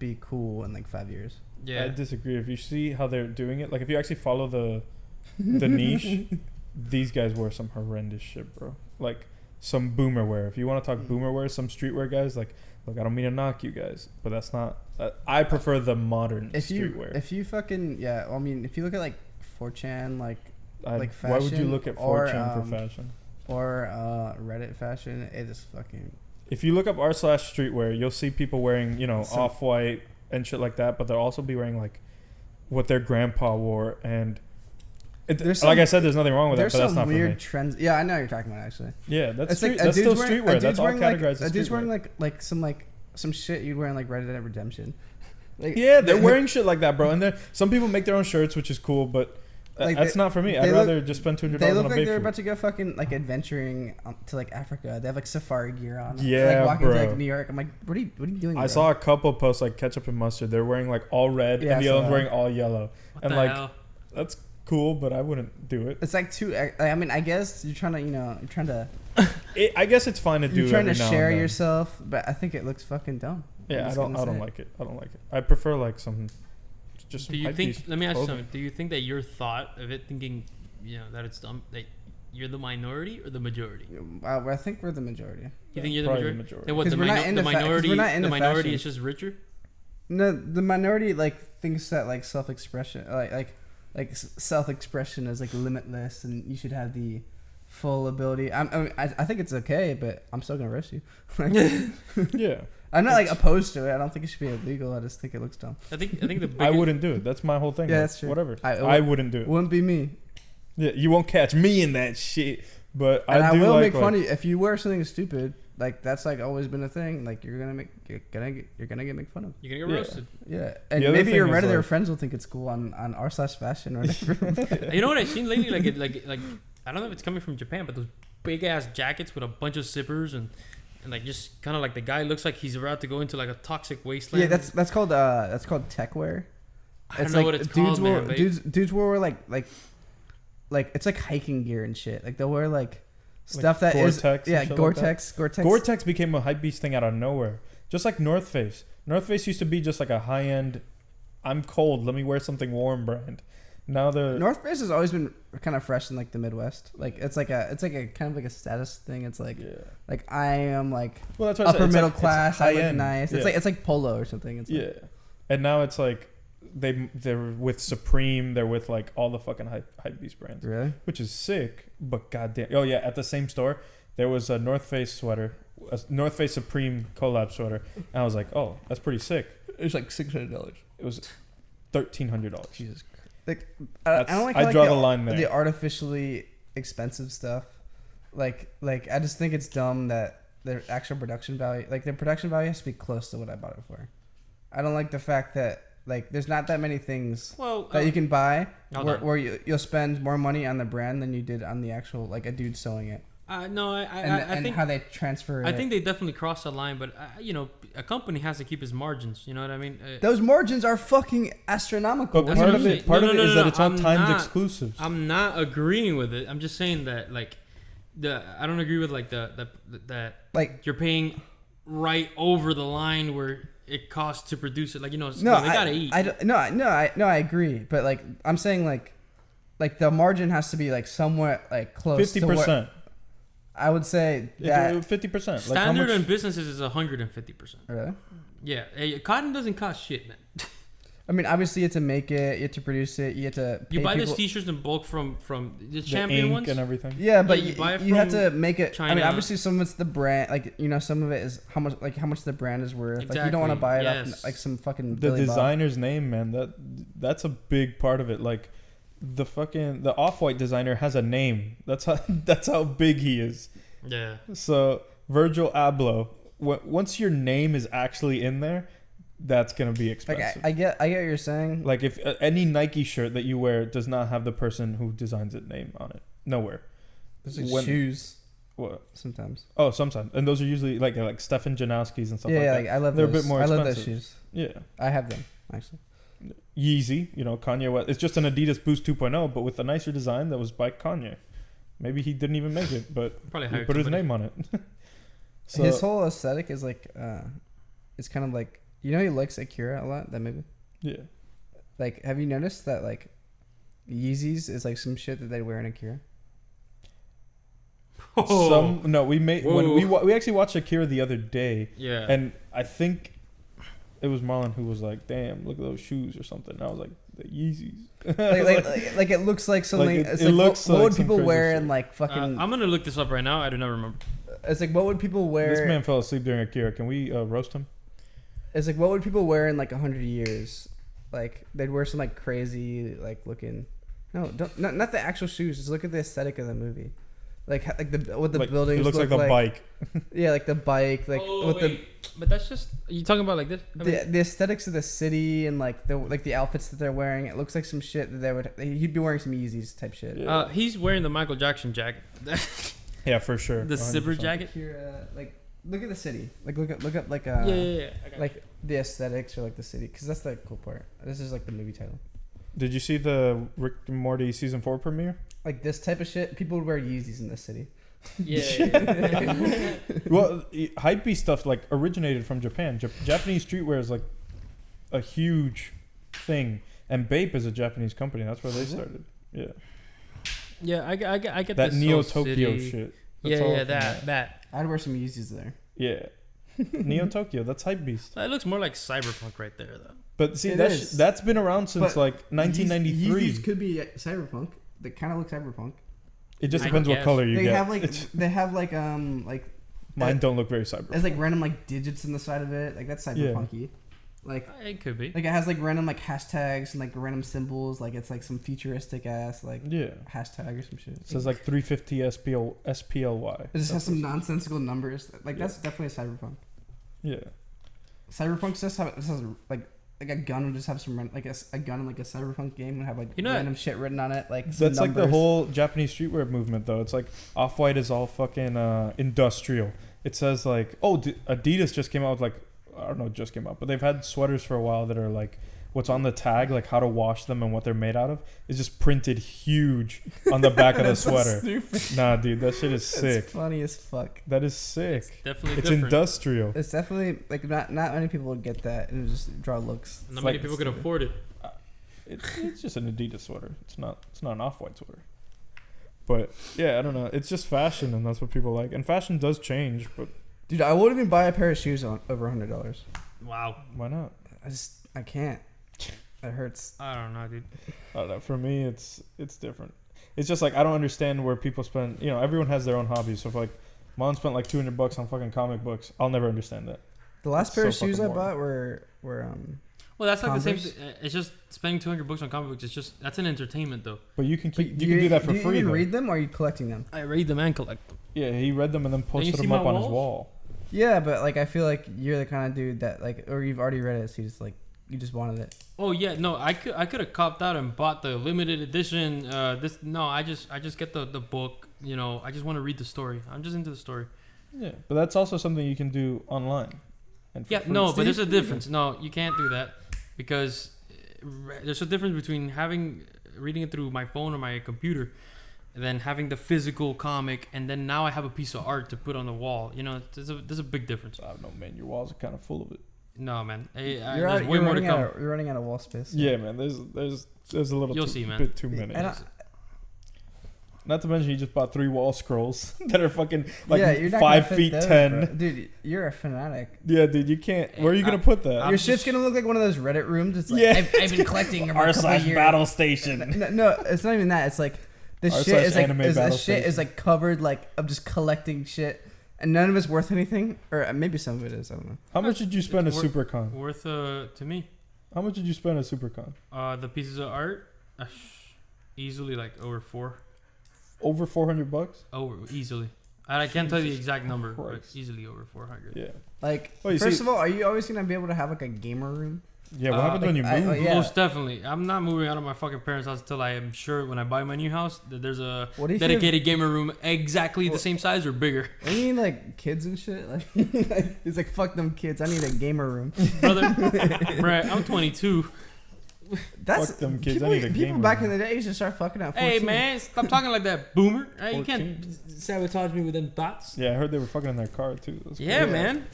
be cool in like 5 years. yeah. I disagree. If you see how they're doing it, like if you actually follow the niche, these guys wear some horrendous shit, bro. Like some boomer wear. If you want to talk boomer wear, some streetwear guys, like, look, I don't mean to knock you guys, but that's not. I prefer the modern If you streetwear. if you fucking yeah, well, I mean if you look at like 4chan like like why would you fashion look at or, 4chan for um, fashion? or Reddit fashion, it is fucking. If you look up r/streetwear, you'll see people wearing, Some- off-white and shit like that, but they'll also be wearing like what their grandpa wore. And There's like some- I said, there's nothing wrong with that, There's but that's some not weird for me. trends. Yeah, I know what you're talking about actually. Yeah, that's It's like that's still streetwear. That's all wearing categorized a as dude's streetwear. wearing like some shit you'd wear in like Red Dead Redemption. Like, Yeah, they're wearing shit like that, bro. And some people make their own shirts, which is cool, but Like, that's not for me. I'd they rather look- just spend $200 They on look a like big they're shirt. about to go fucking like adventuring to like Africa. They have like safari gear on. Yeah, like walking bro. to like New York. I'm like, what are you doing? I bro? saw a couple posts like ketchup and mustard. They're wearing like all red, Yeah, and I the saw other one's that. wearing all yellow. What and the like, hell? that's cool, but I wouldn't do it. It's like too. I mean, I guess you're trying to, you're trying to I guess it's fine to do. you're trying to every now share and then. yourself, but I think it looks fucking dumb. I'm Yeah, I just don't. gonna I don't say it. like it. I don't like it. I prefer like some. Just some Do you hype think? piece Let me ask you clothing. something. Do you think that your thought of it, thinking, that it's dumb, that you're the minority or the majority? I think we're the majority. You think you're the Probably majority? Then what? 'Cause The, we're not into the fa- 'cause minority. we're not The into minority fashion. is just richer. No, the minority like thinks that like self-expression, like self-expression is like limitless, and you should have the full ability. I think it's okay, but I'm still gonna roast you. Like, Yeah, I'm not like opposed to it. I don't think it should be illegal. I just think it looks dumb. I think the biggest, I wouldn't do it. That's my whole thing. Yeah, like, that's true. Whatever. I wouldn't do it. Wouldn't be me. Yeah, you won't catch me in that shit. But And I do will like, make fun of you if you wear something stupid. Like that's like always been a thing. Like you're gonna get made fun of. you're gonna get Yeah. roasted. Yeah, and The other maybe your thing is, Redditor like- friends will think it's cool on r/fashion or whatever. You know what I've seen lately? Like I don't know if it's coming from Japan, but those big ass jackets with a bunch of zippers and like just kind of like the guy looks like he's about to go into like a toxic wasteland. Yeah, that's called tech wear. I don't know what it's called, man. But Dudes will wear like it's like hiking gear and shit. Like they'll wear like stuff that is Gore-Tex and shit like Gore-Tex. Gore-Tex became a hype beast thing out of nowhere. Just like North Face. North Face used to be just like a high-end, I'm cold, let me wear something warm brand. Now the North Face has always been kind of fresh in like the Midwest. Like it's like a kind of like a status thing. It's like like I am like well, that's what I said. upper It's middle like, class. It's I look high-end. nice. Yeah. It's like polo or something. It's like, Yeah. And now it's like they're with Supreme, they're with like all the fucking hype beast brands. Really? Which is sick, but goddamn. Oh yeah, at the same store there was a North Face sweater, a North Face Supreme collab sweater, and I was like, oh, that's pretty sick. It's like $600. It was $1,300. Jesus Christ. Like I don't like. I draw the line there. The artificially expensive stuff. Like I just think it's dumb that their actual production value, like their production value, has to be close to what I bought it for. I don't like the fact that like there's not that many things that you can buy where you'll spend more money on the brand than you did on the actual like a dude sewing it. No, I And think how they transfer. I think they definitely crossed the line, but you know, a company has to keep its margins. You know what I mean? those margins are fucking astronomical. But That's part what of I'm it, saying. part No, of no, it no, is no, that it's all I'm timed not- exclusives. I'm not agreeing with it. I'm just saying that like I don't agree with like that Like you're paying right over the line where it costs to produce it. Like, you know, no, they gotta eat. I agree, but like I'm saying like the margin has to be like somewhat like close. 50%. I would say that 50%. Like how Standard much? in businesses is 150%. really. Yeah, cotton doesn't cost shit, man. I mean, obviously, you have to make it, you have to produce it, you have to. You pay buy people. these T-shirts in bulk from the The Champion ink ones. and everything. Yeah, but you buy it you have from to make it. I mean, China. obviously, some of it's the brand. Like you know, some of it is how much the brand is worth. Like you don't want to Exactly, buy it yes. off like some fucking The Billy Bob. designer's name, man, that's a big part of it. Like the Off-White designer has a name. That's how big he is. Yeah. So Virgil Abloh, once your name is actually in there, that's gonna be Like expensive. I get what you're saying. Like if any Nike shirt that you wear does not have the person who designs it name on it, nowhere. There's like when- shoes What? sometimes. Oh, sometimes, and those are usually like Stefan Janowski's and stuff Yeah, like like I love They're those. a bit more I love those expensive. shoes. that. Yeah. I have them actually. Yeezy, you know, Kanye West. It's just an Adidas Boost 2.0, but with a nicer design that was by Kanye. Maybe he didn't even make it, but Probably he hired put his somebody. name on it. So His whole aesthetic is like, it's kind of like he likes Akira a lot. That movie. yeah, Like, have you noticed that like Yeezys is like some shit that they wear in Akira? Oh. We actually watched Akira the other day, Yeah. and I think it was Marlon who was like, "Damn, look at those shoes" or something. And I was like, "The Yeezys." Like it looks like something. Like, it's it like looks what like would some people crazy wear shit. in like fucking? I'm gonna look this up right now. I do not remember. It's like what would people wear? This man fell asleep during Akira. Can we roast him? It's like what would people wear in like 100 years? Like they'd wear some like crazy like looking. No, don't not the actual shoes. Just look at the aesthetic of the movie. Like what the Like, buildings It looks look like the bike. Yeah, like the bike, like oh, with wait. But that's just you talking about like this. I mean, the aesthetics of the city and like the outfits that they're wearing. It looks like some shit that he'd be wearing some Yeezys type shit. Yeah. he's wearing the Michael Jackson jacket. Yeah, for sure. The zipper 100%. jacket. Here, like look at the city. Like look up like Yeah. I got like the aesthetics or like the city, because that's the cool part. This is like the movie title. Did you see the Rick and Morty season 4 premiere? Like this type of shit, people would wear Yeezys in this city. Yeah. Well, hypebeast stuff like originated from Japan. Japanese streetwear is like a huge thing, and Bape is a Japanese company. That's where they started. Yeah, Yeah, I get that this Neo whole Tokyo city. shit. That's all Yeah, from that. I'd wear some Yeezys there. Yeah, Neo Tokyo. That's hypebeast. That looks more like cyberpunk right there, though. But see, It that's is. that's been around since But like 1993. Yeezys could be cyberpunk. They kind of look cyberpunk. It just I depends what guess. color you They get. have like Mine don't look very cyberpunk. It's like random like digits in the side of it. Like that's cyberpunky. Like It could be. it has like random like hashtags and like random symbols. Like it's like some futuristic ass like Yeah. hashtag or some shit. It says like 350 SPLY. It just has some nonsensical numbers. Like that's definitely a cyberpunk. Yeah. Cyberpunk just has like a gun would just have some like a gun in like a cyberpunk game would have like You know random shit written on it. Like some That's like the numbers. whole Japanese streetwear movement, though. It's like Off-White is all fucking industrial. It says like, oh, Adidas just came out with like, I don't know, just came out, but they've had sweaters for a while that are like, what's on the tag, like how to wash them and what they're made out of, is just printed huge on the back of the That's so sweater. stupid. Nah, dude, that shit is sick. It's funny as fuck. That is sick. Definitely It's different. industrial. It's definitely like not many people would get that and just draw looks. Not It's many like- people could afford it. It's just an Adidas sweater. It's not an Off-White sweater. But yeah, I don't know. It's just fashion, and that's what people like. And fashion does change, but Dude, I wouldn't even buy a pair of shoes on over $100. Wow. why not? I can't. It hurts. I don't know, dude. I don't know. For me, it's different. It's just like I don't understand where people spend. You know, everyone has their own hobbies. So if like mom spent like $200 on fucking comic books, I'll never understand that. The last It's pair of so shoes I fucking bought were Well, that's like the same. Converse? It's just spending $200 on comic books. It's just that's an entertainment, though. But you can keep, you can do that for do you free. even though. read them or are you collecting them? I read them and collect them. Yeah, he read them and then posted see them my up on his walls? wall. Yeah, but like I feel like you're the kind of dude that like, or you've already read it, so you just like you just wanted it. Oh yeah, no, I could have copped out and bought the limited edition. I just get the book. You know, I just want to read the story. I'm just into the story. Yeah, but that's also something you can do online. And for Yeah, free. no, but there's a difference. No, you can't do that because there's a difference between reading it through my phone or my computer, and then having the physical comic, and then now I have a piece of art to put on the wall. You know, there's a big difference. I don't know, man. Your walls are kind of full of it. No, man, You're there's way more to come. You're running out of wall space. Yeah, man. There's a little You'll see, man. bit too many. And Not to mention, you just bought 3 wall scrolls that are fucking like yeah, you're not gonna 5 fit feet those, 10. bro. Dude, you're a fanatic. Yeah, dude, you can't. Where are you gonna put that? I'm Your shit's just- gonna look like one of those Reddit rooms. It's like Yeah. I've been collecting over a couple of years. battle station. No, it's not even that. It's like this R shit slash is like anime this battle shit is station. like covered like of just collecting shit, and none of it's worth anything, or maybe some of it is. I don't know. How much did you spend at It's worth- SuperCon? Worth to me. How much did you spend at SuperCon? The pieces of art, easily like over Over $400? easily. I can't tell you the Jesus exact number, Christ. but easily over 400. Yeah. Like, Oh, you first see- of all, are you always gonna be able to have like a gamer room? Yeah, what happens when you like, move? yeah. Most definitely. I'm not moving out of my fucking parents' house until I am sure when I buy my new house that there's a What if dedicated gamer room exactly the same size or bigger. you need like kids and shit? Like, it's like fuck them kids. I need a gamer room. Brother, right, I'm 22. That's Fuck them kids, I People, need a people gamer back room. in the day used to start fucking at 14. Hey, man, stop talking like that, boomer. Hey, you 14. can't sabotage me with them thoughts. Yeah, I heard they were fucking in their car too. That's Yeah, cool. man.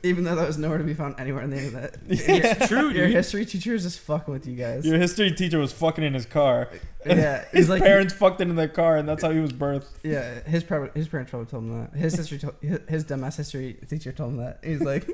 Even though that was nowhere to be found anywhere on the internet. It's true, Your dude. history teacher is just fucking with you guys. Your history teacher was fucking in his car. Yeah, His he's like parents fucked in their car, and that's how he was birthed. Yeah, his parents probably told him that. His his dumbass history teacher told him that. He's like,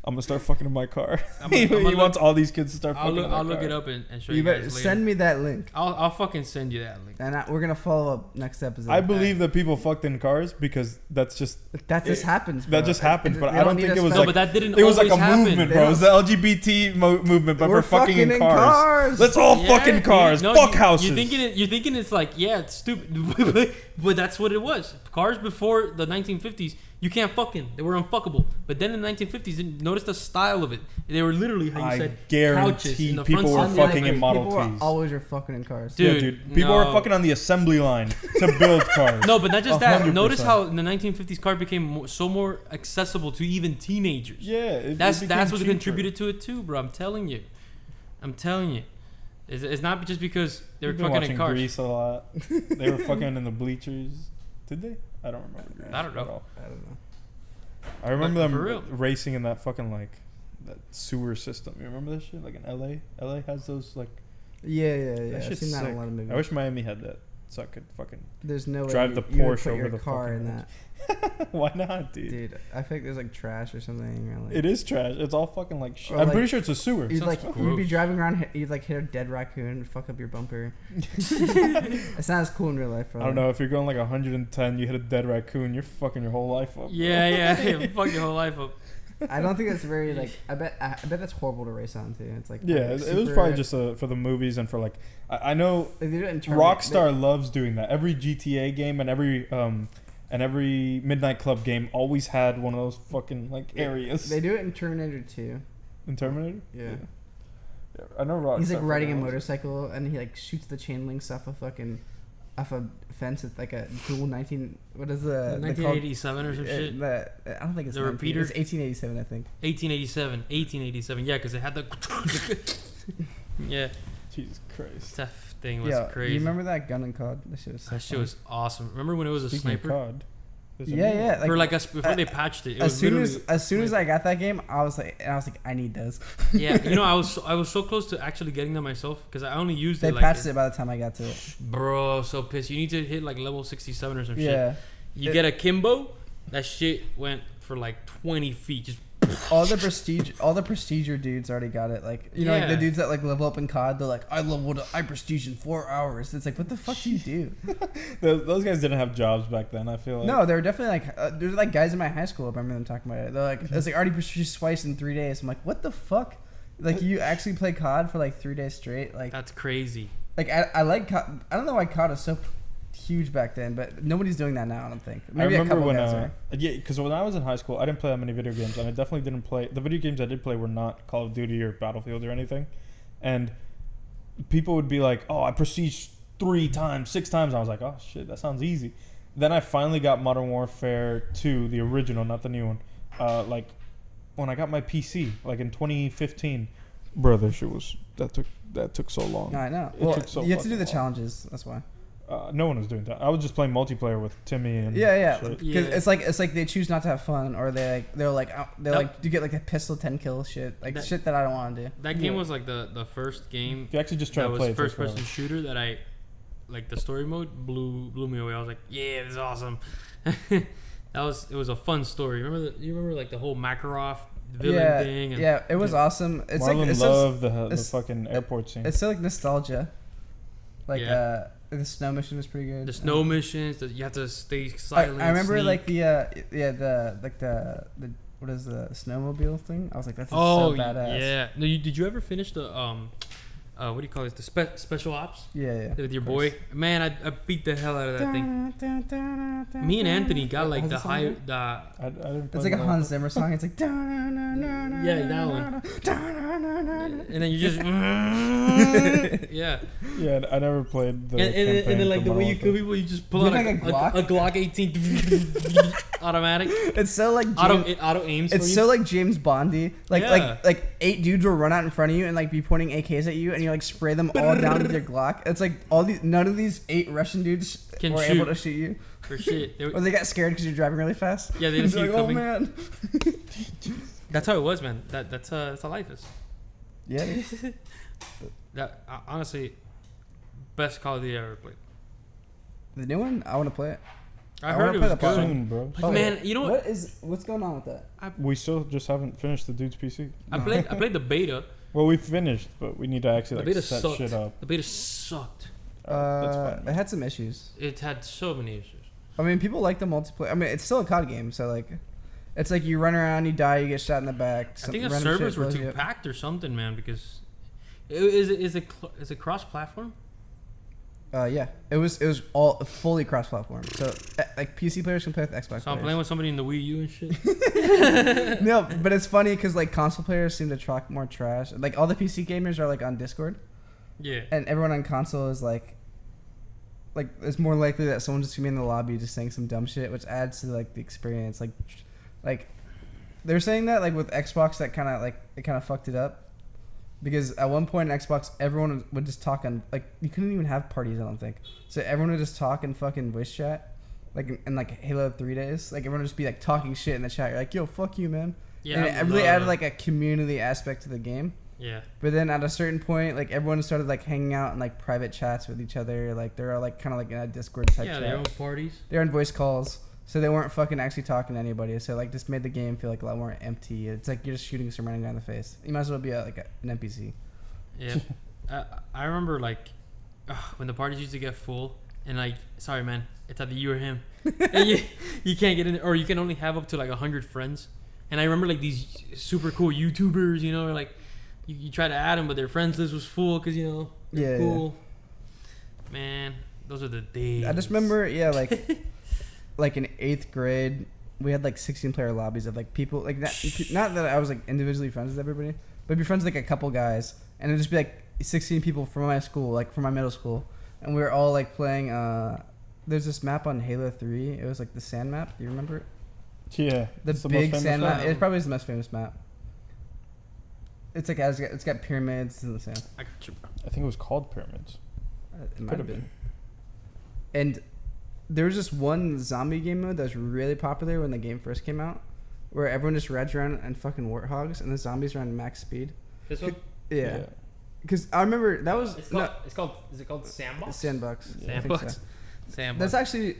I'm gonna start fucking in my car. I'm he gonna look- wants all these kids to start I'll fucking look, in their I'll look car. it up and show you you better guys later. send me that link, I'll fucking send you that link. and we're gonna follow up next episode. I believe that people fucked in cars because that's just that just happens. that bro. just happens, but They I don't need think us it was back. No, like but that didn't it was like always a happen. movement, They bro. It was the LGBT movement, but We're for fucking in cars. cars. Let's all Yeah, fucking cars. no, Fuck houses. You're thinking it's like, yeah, it's stupid, but that's what it was. Cars before the 1950s, you can't fucking. They were unfuckable. But then in the 1950s, notice the style of it. They were literally, how you I said, couches guarantee in the people front were seat. fucking in Model People Ts. always are fucking in cars. Dude, Yeah, dude. People were no. fucking on the assembly line to build cars. No, but not just that. 100%. Notice how in the 1950s car became more accessible to even teenagers. Yeah, it That's became what cheaper. contributed to it too, bro. I'm telling you. It's not just because they were You've been fucking watching in cars. Grease a lot. They were fucking in the bleachers. Did they? I don't remember. Grease I don't know. at all. I don't know. I remember But them for real. racing in that fucking like that sewer system. You remember that shit? Like in LA. LA has those like. Yeah. That I've shit's seen that in sick. a lot of movies. I wish Miami had that so I could fucking There's no drive way the you would Porsche put over your the car fucking in edge. that. Why not, dude? Dude, I think there's like trash or something. Or like, It is trash. It's all fucking like shit. Or I'm like- pretty sure it's a sewer. You'd Sounds like gross. you'd be driving around, you'd like hit a dead raccoon and fuck up your bumper. It's not as cool in real life, bro. I don't know, if you're going like 110, you hit a dead raccoon, you're fucking your whole life up. Yeah. Fuck your whole life up. I don't think that's very like. I bet that's horrible to race on too. It's like Yeah, like, it was super- probably just for the movies and for like I know like, they do it in Terminator. Rockstar loves doing that. Every GTA game and every Midnight Club game always had one of those fucking like areas. They do it in Terminator 2. In Terminator? Yeah. Yeah, I know Rockstar. He's like riding a fucking loves it. motorcycle and he like shoots the chain links off a fence with like a dual 19. What is the 1987 or some shit. I don't think it's The 19, repeater? It's 1887, I think. 1887. Yeah, because it had the. Yeah, Jesus Christ. that thing was Yeah, crazy. you remember that gun and COD? That shit was. So That shit funny. was awesome. Remember when it was a Speaking of sniper? COD, there's a Yeah, new yeah. one. Like, Before they patched it, it as was soon literally as I got that game, I was like, I need those. yeah. You know, I was so close to actually getting them myself because I only used They it. patched it by the time I got to it. Bro, I was so pissed. You need to hit like level 67 or some shit. Yeah, You get a Kimbo, that shit went for like 20 feet. Just all the prestiger dudes already got it. Like you know, like the Yeah. dudes that like level up in COD, they're like, I leveled I prestige in 4 hours. It's like, what the fuck do you do? Those guys didn't have jobs back then, I feel like. No, they were definitely like there's like guys in my high school. I remember them talking about it. They're like, it's like already prestige twice in 3 days. I'm like, what the fuck? Like you actually play COD for like 3 days straight? Like that's crazy. I like COD. I don't know why COD was so huge back then, but nobody's doing that now. I don't think. I Maybe a remember couple when, guys are. yeah, because when I was in high school, I didn't play that many video games, and I definitely didn't play. The video games I did play were not Call of Duty or Battlefield or anything, and people would be like, "Oh, I prestige 3 times, 6 times." I was like, "Oh shit, that sounds easy." Then I finally got Modern Warfare 2, the original, not the new one. Like when I got my PC, like in 2015, bro, that shit was that took so long. No, I know. It Well, took so you have to do fucking the long. challenges. That's why. No one was doing that. I was just playing multiplayer with Timmy and Yeah. shit. 'Cause Yeah. it's like they choose not to have fun, or they're like do get like a pistol 10 kill shit, like That- shit that I don't want to do. That game Yeah. was like the first game If you actually just try that to was play it, first takes person shooter that I like. The story mode blew me away. I was like, yeah, this is awesome. It was a fun story. You remember like the whole Makarov villain thing? And Yeah, it was awesome. It's Marlon like it's loved the it's- fucking airport scene. it's still like nostalgia. Like Yeah. the snow mission was pretty good. the snow missions. You have to stay silent. I remember sneak. like the what is the snowmobile thing? I was like, that's Oh so badass. yeah. No, did you ever finish the what do you call it? The special ops Yeah. with your boy? Man, I beat the hell out of that thing. Me and Anthony got like Has the it song high there? the I didn't play It's like a that. Hans Zimmer song. It's like Yeah, that one. and then you just yeah. Yeah, I never played the And campaign then like for the way you Modern kill Warfare. people, you just pull You out have, like, a a Glock 18 automatic. It's so like It auto aims. it's for you. so like James Bondy. Like Yeah. like 8 dudes will run out in front of you and like be pointing AKs at you, and you like spray them all down with your Glock. It's like none of these 8 Russian dudes Can were shoot. able to shoot you, for shit. or they got scared because you're driving really fast. Yeah, they didn't They're see you like, oh coming. man. That's how it was, man. That's how life is. Yeah. dude. That honestly, best Call of Duty I ever played. The new one, I want to play it. I I heard wanna it play was the part good. Soon, bro. But man, you know what? What's going on with that? We still just haven't finished the dude's PC. I played the beta. Well, we finished, but we need to actually The like beta set sucked. shit up. The beta sucked. That's fine. It had some issues. It had so many issues. I mean, people like the multiplayer. I mean, it's still a COD game, so like, it's like you run around, you die, you get shot in the back. I think the random servers shit were blows too you up. packed or something, man. Because is it cross platform? Yeah, it was all fully cross-platform. So like PC players can play with Xbox So I'm playing players. with somebody in the Wii U and shit. No, but it's funny because like console players seem to talk more trash. Like all the PC gamers are like on Discord, Yeah. and everyone on console is like it's more likely that someone's just gonna be in the lobby just saying some dumb shit, which adds to like the experience. Like they're saying that like with Xbox that kind of fucked it up. Because at one point in Xbox, everyone would just talk on, like, you couldn't even have parties, I don't think. So everyone would just talk in fucking voice chat, like, in like Halo 3 days. Like, everyone would just be, like, talking shit in the chat. You're like, yo, fuck you, man. Yeah. And it really added, like, a community aspect to the game. Yeah. But then at a certain point, like everyone started like hanging out in like private chats with each other. Like they're all like kind of like in a Discord type Yeah, chat. their own parties. They're on voice calls, so they weren't fucking actually talking to anybody. So like just made the game feel like a lot more empty. It's like you're just shooting some random guy in the face. You might as well be an NPC. Yeah. I remember like when the parties used to get full and like, sorry man, it's either you or him. And you can't get in there, or you can only have up to like 100 friends. And I remember like these super cool YouTubers, you know, like you try to add them, but their friends list was full because, you know, they're cool. Yeah. Man, those are the days. I just remember, like like in 8th grade, we had like 16-player lobbies of like people, like not that I was like individually friends with everybody, but be friends with like a couple guys, and it'd just be like 16 people from my school, like from my middle school, and we were all like playing. There's this map on Halo 3. It was like the sand map. Do you remember it? Yeah. The big sand map. It probably is the most famous map. It's like it's got pyramids in the sand. I got you, bro. I think it was called Pyramids. It might have been. And there was this one zombie game mode that was really popular when the game first came out, where everyone just rides around and fucking warthogs, and the zombies are on max speed. This one? Yeah. Because I remember that was Is it called Sandbox? Sandbox. Yeah. I think so. Sandbox. That's actually,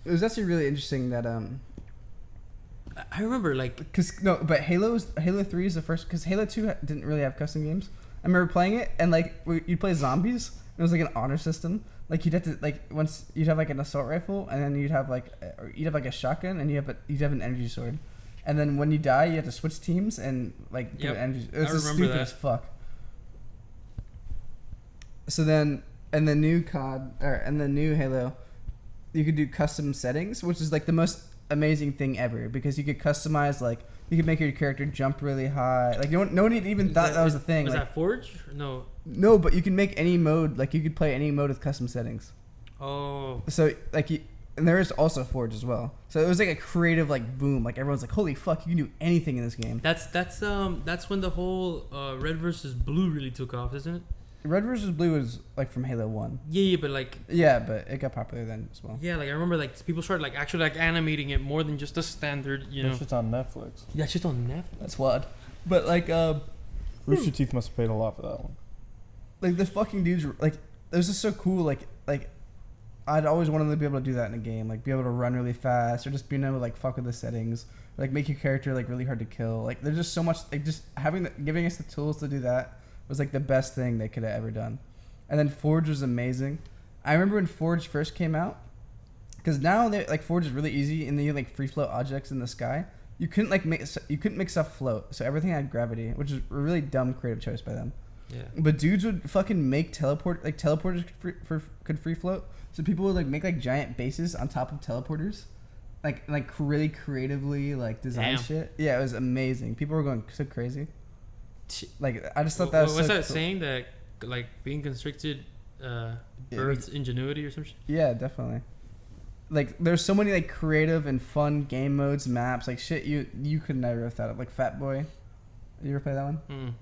it was actually really interesting that I remember like but Halo 3 is the first, because Halo 2 didn't really have custom games. I remember playing it, and like you'd play zombies, and it was like an honor system. Like you'd have to once you'd have like an assault rifle, and then you'd have like a shotgun, and you'd have an energy sword, and then when you die, you have to switch teams and like get an energy. It was I just remember stupid that. as fuck. So then, in the new in the new Halo, you could do custom settings, which is like the most amazing thing ever, because you could customize, like you could make your character jump really high. Like nobody even thought that was a thing. Was like, that Forge? No. no, but you can make any mode. Like you could play any mode with custom settings. Oh. So like, and there is also Forge as well. So it was like a creative like boom. Like everyone's like, holy fuck, you can do anything in this game. That's when the whole Red versus Blue really took off, isn't it? Red vs. Blue was like from Halo 1. Yeah, but like. Yeah, but it got popular then as well. Yeah, like I remember like people started like actually like animating it more than just a standard, you know. It's just on Netflix. Yeah, it's just on Netflix. That's wild. But like Rooster Teeth must have paid a lot for that one. like the fucking dudes were, like, it was just so cool. Like I'd always wanted to be able to do that in a game, like be able to run really fast, or just being able to like fuck with the settings, or, like make your character like really hard to kill. Like there's just so much, like just giving us the tools to do that was like the best thing they could have ever done. And then Forge was amazing. I remember when Forge first came out, because now like Forge is really easy, and then you have like free float objects in the sky. You couldn't make stuff float, so everything had gravity, which is a really dumb creative choice by them. Yeah. But dudes would fucking make teleporters could free float, so people would like make like giant bases on top of teleporters, like really creatively like design Damn. shit. Yeah, it was amazing. People were going so crazy. Like I just thought that was what's so that cool. saying that like being constricted births ingenuity or some shit? Yeah, definitely. Like there's so many like creative and fun game modes, maps, like shit you could never have thought of. Like Fat Boy, you ever play that one? Mm.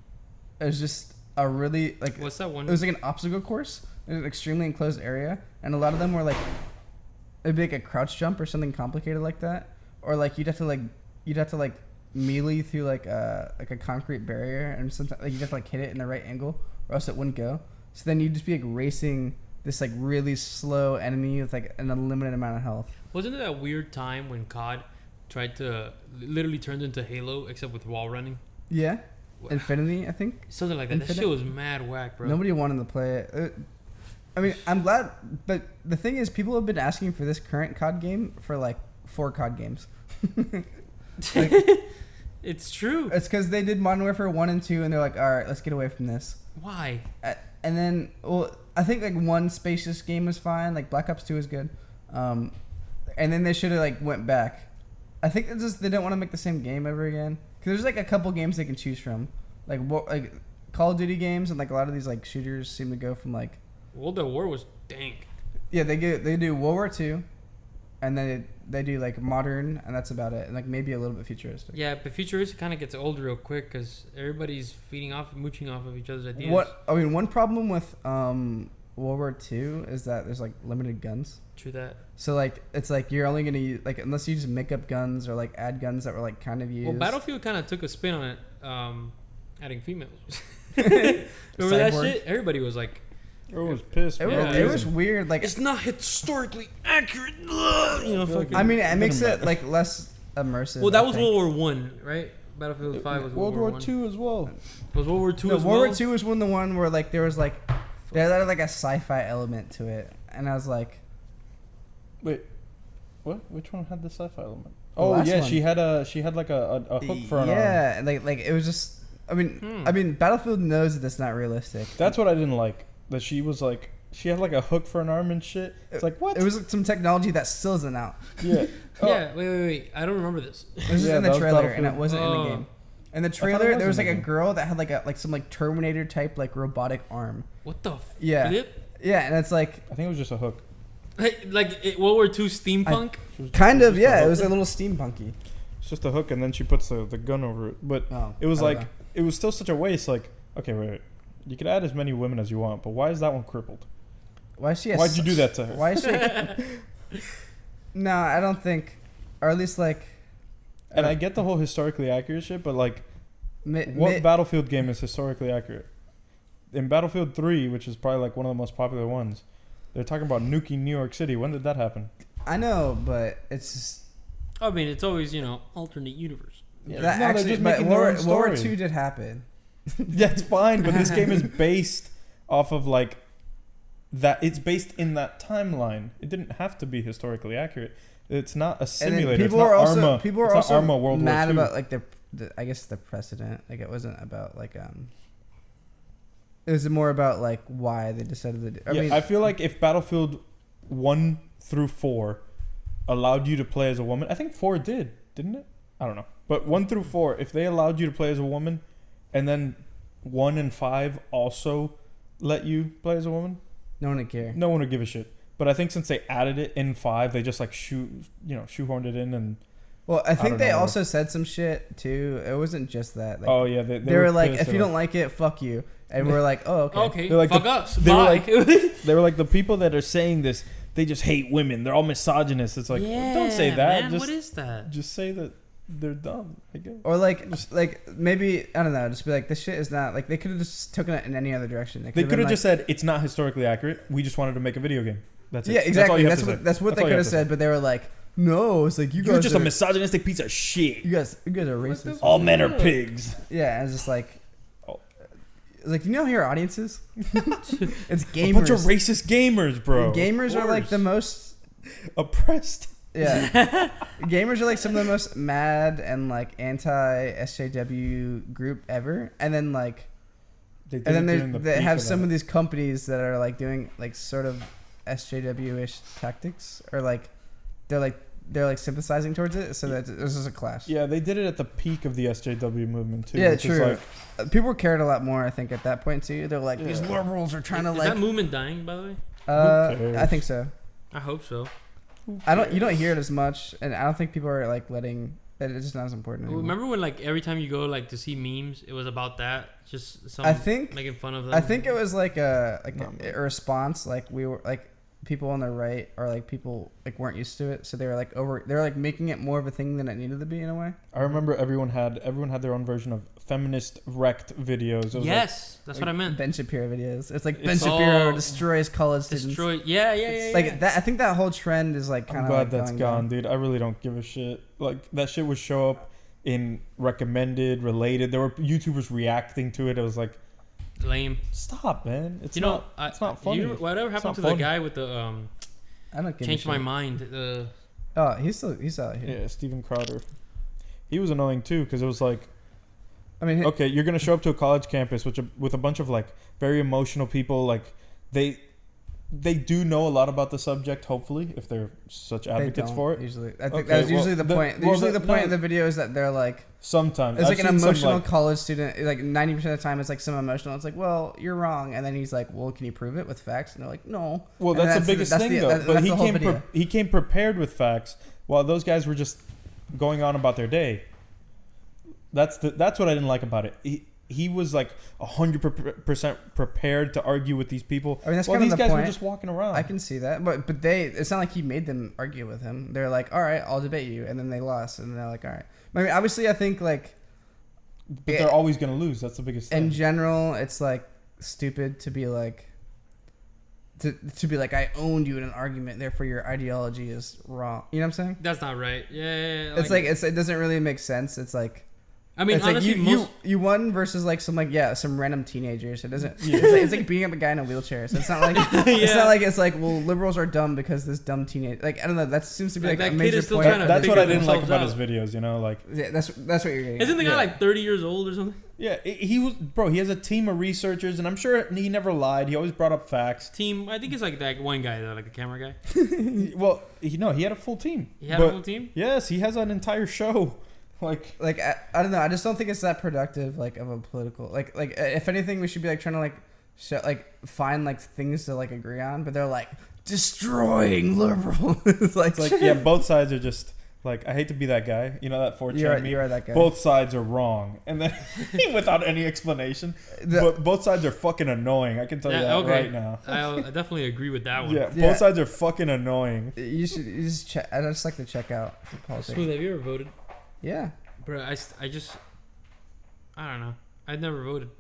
It was just a really like, What's that one? it was like an obstacle course in an extremely enclosed area, and a lot of them were like, it'd be like a crouch jump or something complicated like that, or like you'd have to melee through like a concrete barrier, and sometimes like you'd have to like hit it in the right angle or else it wouldn't go. So then you'd just be like racing this like really slow enemy with like an unlimited amount of health. Wasn't it that weird time when COD tried to literally turned into Halo except with wall running? Yeah, Wow. Infinity, I think. Something like that. That Infinite? shit was mad whack, bro. Nobody wanted to play it. I mean, I'm glad, but the thing is, people have been asking for this current COD game for like 4 COD games. Like, it's true. it's because they did Modern Warfare 1 and 2, and they're like, all right, let's get away from this. Why? And then, well, I think like one spacious game was fine. Like Black Ops 2 is good. And then they should have like went back. I think it's just they don't want to make the same game ever again. Cause there's like a couple games they can choose from, like Call of Duty games, and like a lot of these like shooters seem to go from like. World at War was dank. Yeah, they do World War II, and then they do like modern, and that's about it, and like maybe a little bit futuristic. Yeah, but futuristic kind of gets old real quick because everybody's mooching off of each other's ideas. One problem with World War II is that there's like limited guns. True that. So like it's like you're only gonna use like, unless you just make up guns or like add guns that were like kind of used. Well, Battlefield kind of took a spin on it, adding females. Remember that Cyborg. shit? Everybody was like, Everyone was pissed. It for was, no Yeah. it was reason. weird. Like, it's not historically accurate. You know, fucking. I mean, it Doesn't makes it matter. like less immersive. well, that I was think. World War One, right? Battlefield 5 was World War One. II as well. Was World War Two No, as World well? War II was the one where like there was like they had like a sci-fi element to it, and I was like, Wait, what? Which one had the sci-fi element? The Oh last yeah, one. she had like a hook for an arm. yeah, like it was just. I mean, Battlefield knows that that's not realistic. That's what I didn't like. That she was like, she had like a hook for an arm and shit. It's like what? It was like, some technology that still isn't out. yeah. Oh, Yeah, wait. I don't remember this. It was just Yeah, in that the was trailer, and it Battlefield. wasn't in the Oh. game. In the thought it trailer, was there was in like the a game. girl that had like some like Terminator type like robotic arm. What the Yeah. flip? Yeah, and it's like I think it was just a hook. Like World War II steampunk? She was kind just of a yeah. It hook. was a little steampunky. It's just a hook, and then she puts the gun over it. But Oh, it was I don't like know. it was still such a waste. Like, okay, wait. You could add as many women as you want, but why is that one crippled? Why is she? Why'd you do that to her? Why is she? No, I don't think, or at least like. And I get the whole historically accurate shit, but like, Mi- what mi- Battlefield game is historically accurate? In Battlefield 3, which is probably like one of the most popular ones, they're talking about nuking New York City. When did that happen? I know, but it's just I mean, it's always, alternate universe. Yeah, that no, they're actually. just But making their World own War story. II did happen. That's fine, but this game is based off of like that. It's based in that timeline. It didn't have to be historically accurate. It's not a And simulator. then It's not Arma. people are it's not also Arma World mad War II. about like the I guess the precedent. Like it wasn't about like It was more about like why they decided to. I mean, I feel like if Battlefield 1 through 4 allowed you to play as a woman, I think 4 didn't it? I don't know. But 1 through 4, if they allowed you to play as a woman, and then 1 and 5 also let you play as a woman, no one would care. no one would give a shit. But I think since they added it in 5, they just like shoehorned it in, and Well, I think don't they know. also said some shit too. It wasn't just that. Like, oh yeah, they were like, pissed. if you don't like it, fuck you. And we're like, oh okay. Okay, They're like fuck the- us. they were Bye. They were like, the people that are saying this, they just hate women. They're all misogynists. It's like, don't say that. Man, just what is that? just say that they're dumb. I guess. Or like maybe I don't know. Just be like, this shit is not like they could have just taken it in any other direction. They could've could been have just said it's not historically accurate. We just wanted to make a video game. That's it. yeah, exactly. That's all you have to say. That's what That's they all you could have have to say. said. But they were like, no, it's like you You're guys just are, a misogynistic piece of shit. you guys are What the racist. All men are pigs. Yeah, and it's just like, Oh. like you know who your audience is? It's gamers. A bunch of racist gamers, bro. Gamers Of are like course. the most. oppressed. Yeah, gamers are like some of the most mad and like anti SJW group ever, and then like, They and then did it during the they peak have of some that. of these companies that are like doing like sort of SJW-ish tactics, or like they're like sympathizing towards it. So that this is a clash. Yeah, they did it at the peak of the SJW movement too. Yeah, which is true. like, People cared a lot more, I think, at that point too. They're like, these Yeah. liberals are trying to Is like. that movement dying, by the way? cares? I think so. I hope so. You don't hear it as much, and I don't think people are like letting. It's just not as important anymore. Remember when like every time you go like to see memes, it was about that? Just some I think- making fun of them. I think it was like No. a response. Like we were like people on the right, or like people like weren't used to it, so they were like making it more of a thing than it needed to be in a way. I remember everyone had their own version of feminist wrecked videos. It was Yes, that's what I meant. Ben Shapiro videos. It's like It's- Ben Shapiro Oh. destroys college students. Destroy. Yeah. Like that. I think that whole trend is like I'm kind of glad like that's going gone, down. dude. I really don't give a shit. Like that shit would show up in recommended, related. There were YouTubers reacting to it. It was like, Lame. stop, man. It's You know, not. It's not funny. Whatever happened not to funny. the guy with the I don't give changed a my shit. mind? Oh, he's out here. Yeah, Steven Crowder. He was annoying too because it was like, I mean, okay, you're gonna show up to a college campus with a bunch of like very emotional people. Like they do know a lot about the subject. Hopefully, if they're such they advocates don't for it. usually. I think Okay, that's usually well, the point. well, Usually the point no. of the video is that they're like. Sometimes It's I've like an seen some, emotional like- college student. Like 90% of the time, it's like some emotional. It's like, well, you're wrong, and then he's like, well, can you prove it with facts? And they're like, no. Well, And that's the biggest thing, though. But that's he the whole came video. he came prepared with facts, while those guys were just going on about their day. That's what I didn't like about it. He was like 100% prepared to argue with these people. I mean, that's while kind these of the guys point. were just walking around. I can see that, but it's not like he made them argue with him. They're like, all right, I'll debate you, and then they lost, and they're like, all right. I mean, obviously, I think like But they're always gonna lose. That's the biggest thing. In general, it's like stupid to be like to be like, I owned you in an argument, therefore your ideology is wrong. You know what I'm saying? That's not right. Yeah. It's like it doesn't really make sense. It's like, I mean, it's honestly, like you won versus like some random teenagers. It doesn't. It's like beating up a guy in a wheelchair. So it's not like it's like well, liberals are dumb because this dumb teenage. Like I don't know. That seems to be like that a kid major is still point. trying to That's what I didn't like themselves about out. his videos. You know, like Yeah, that's what you're getting. Isn't the guy Yeah. like 30 years old or something? yeah, he was bro. He has a team of researchers, and I'm sure he never lied. He always brought up facts. Team, I think it's like that one guy though, like the camera guy. Well, he had a full team. He had a But full team. Yes, he has an entire show. Like I don't know. I just don't think it's that productive. Like of a political. Like if anything, we should be like trying to find like things to like agree on. But they're like destroying liberals. it's like yeah, both sides are just like, I hate to be that guy. You know that 4chan meme? you're that guy. Both sides are wrong, and then without any explanation. But both sides are fucking annoying. I can tell you that right now. I definitely agree with that one. Yeah, Yeah. both sides are fucking annoying. You just check. I just like to check out the politics. Smooth, have you ever voted? Yeah. Bro, I don't know. I'd never voted.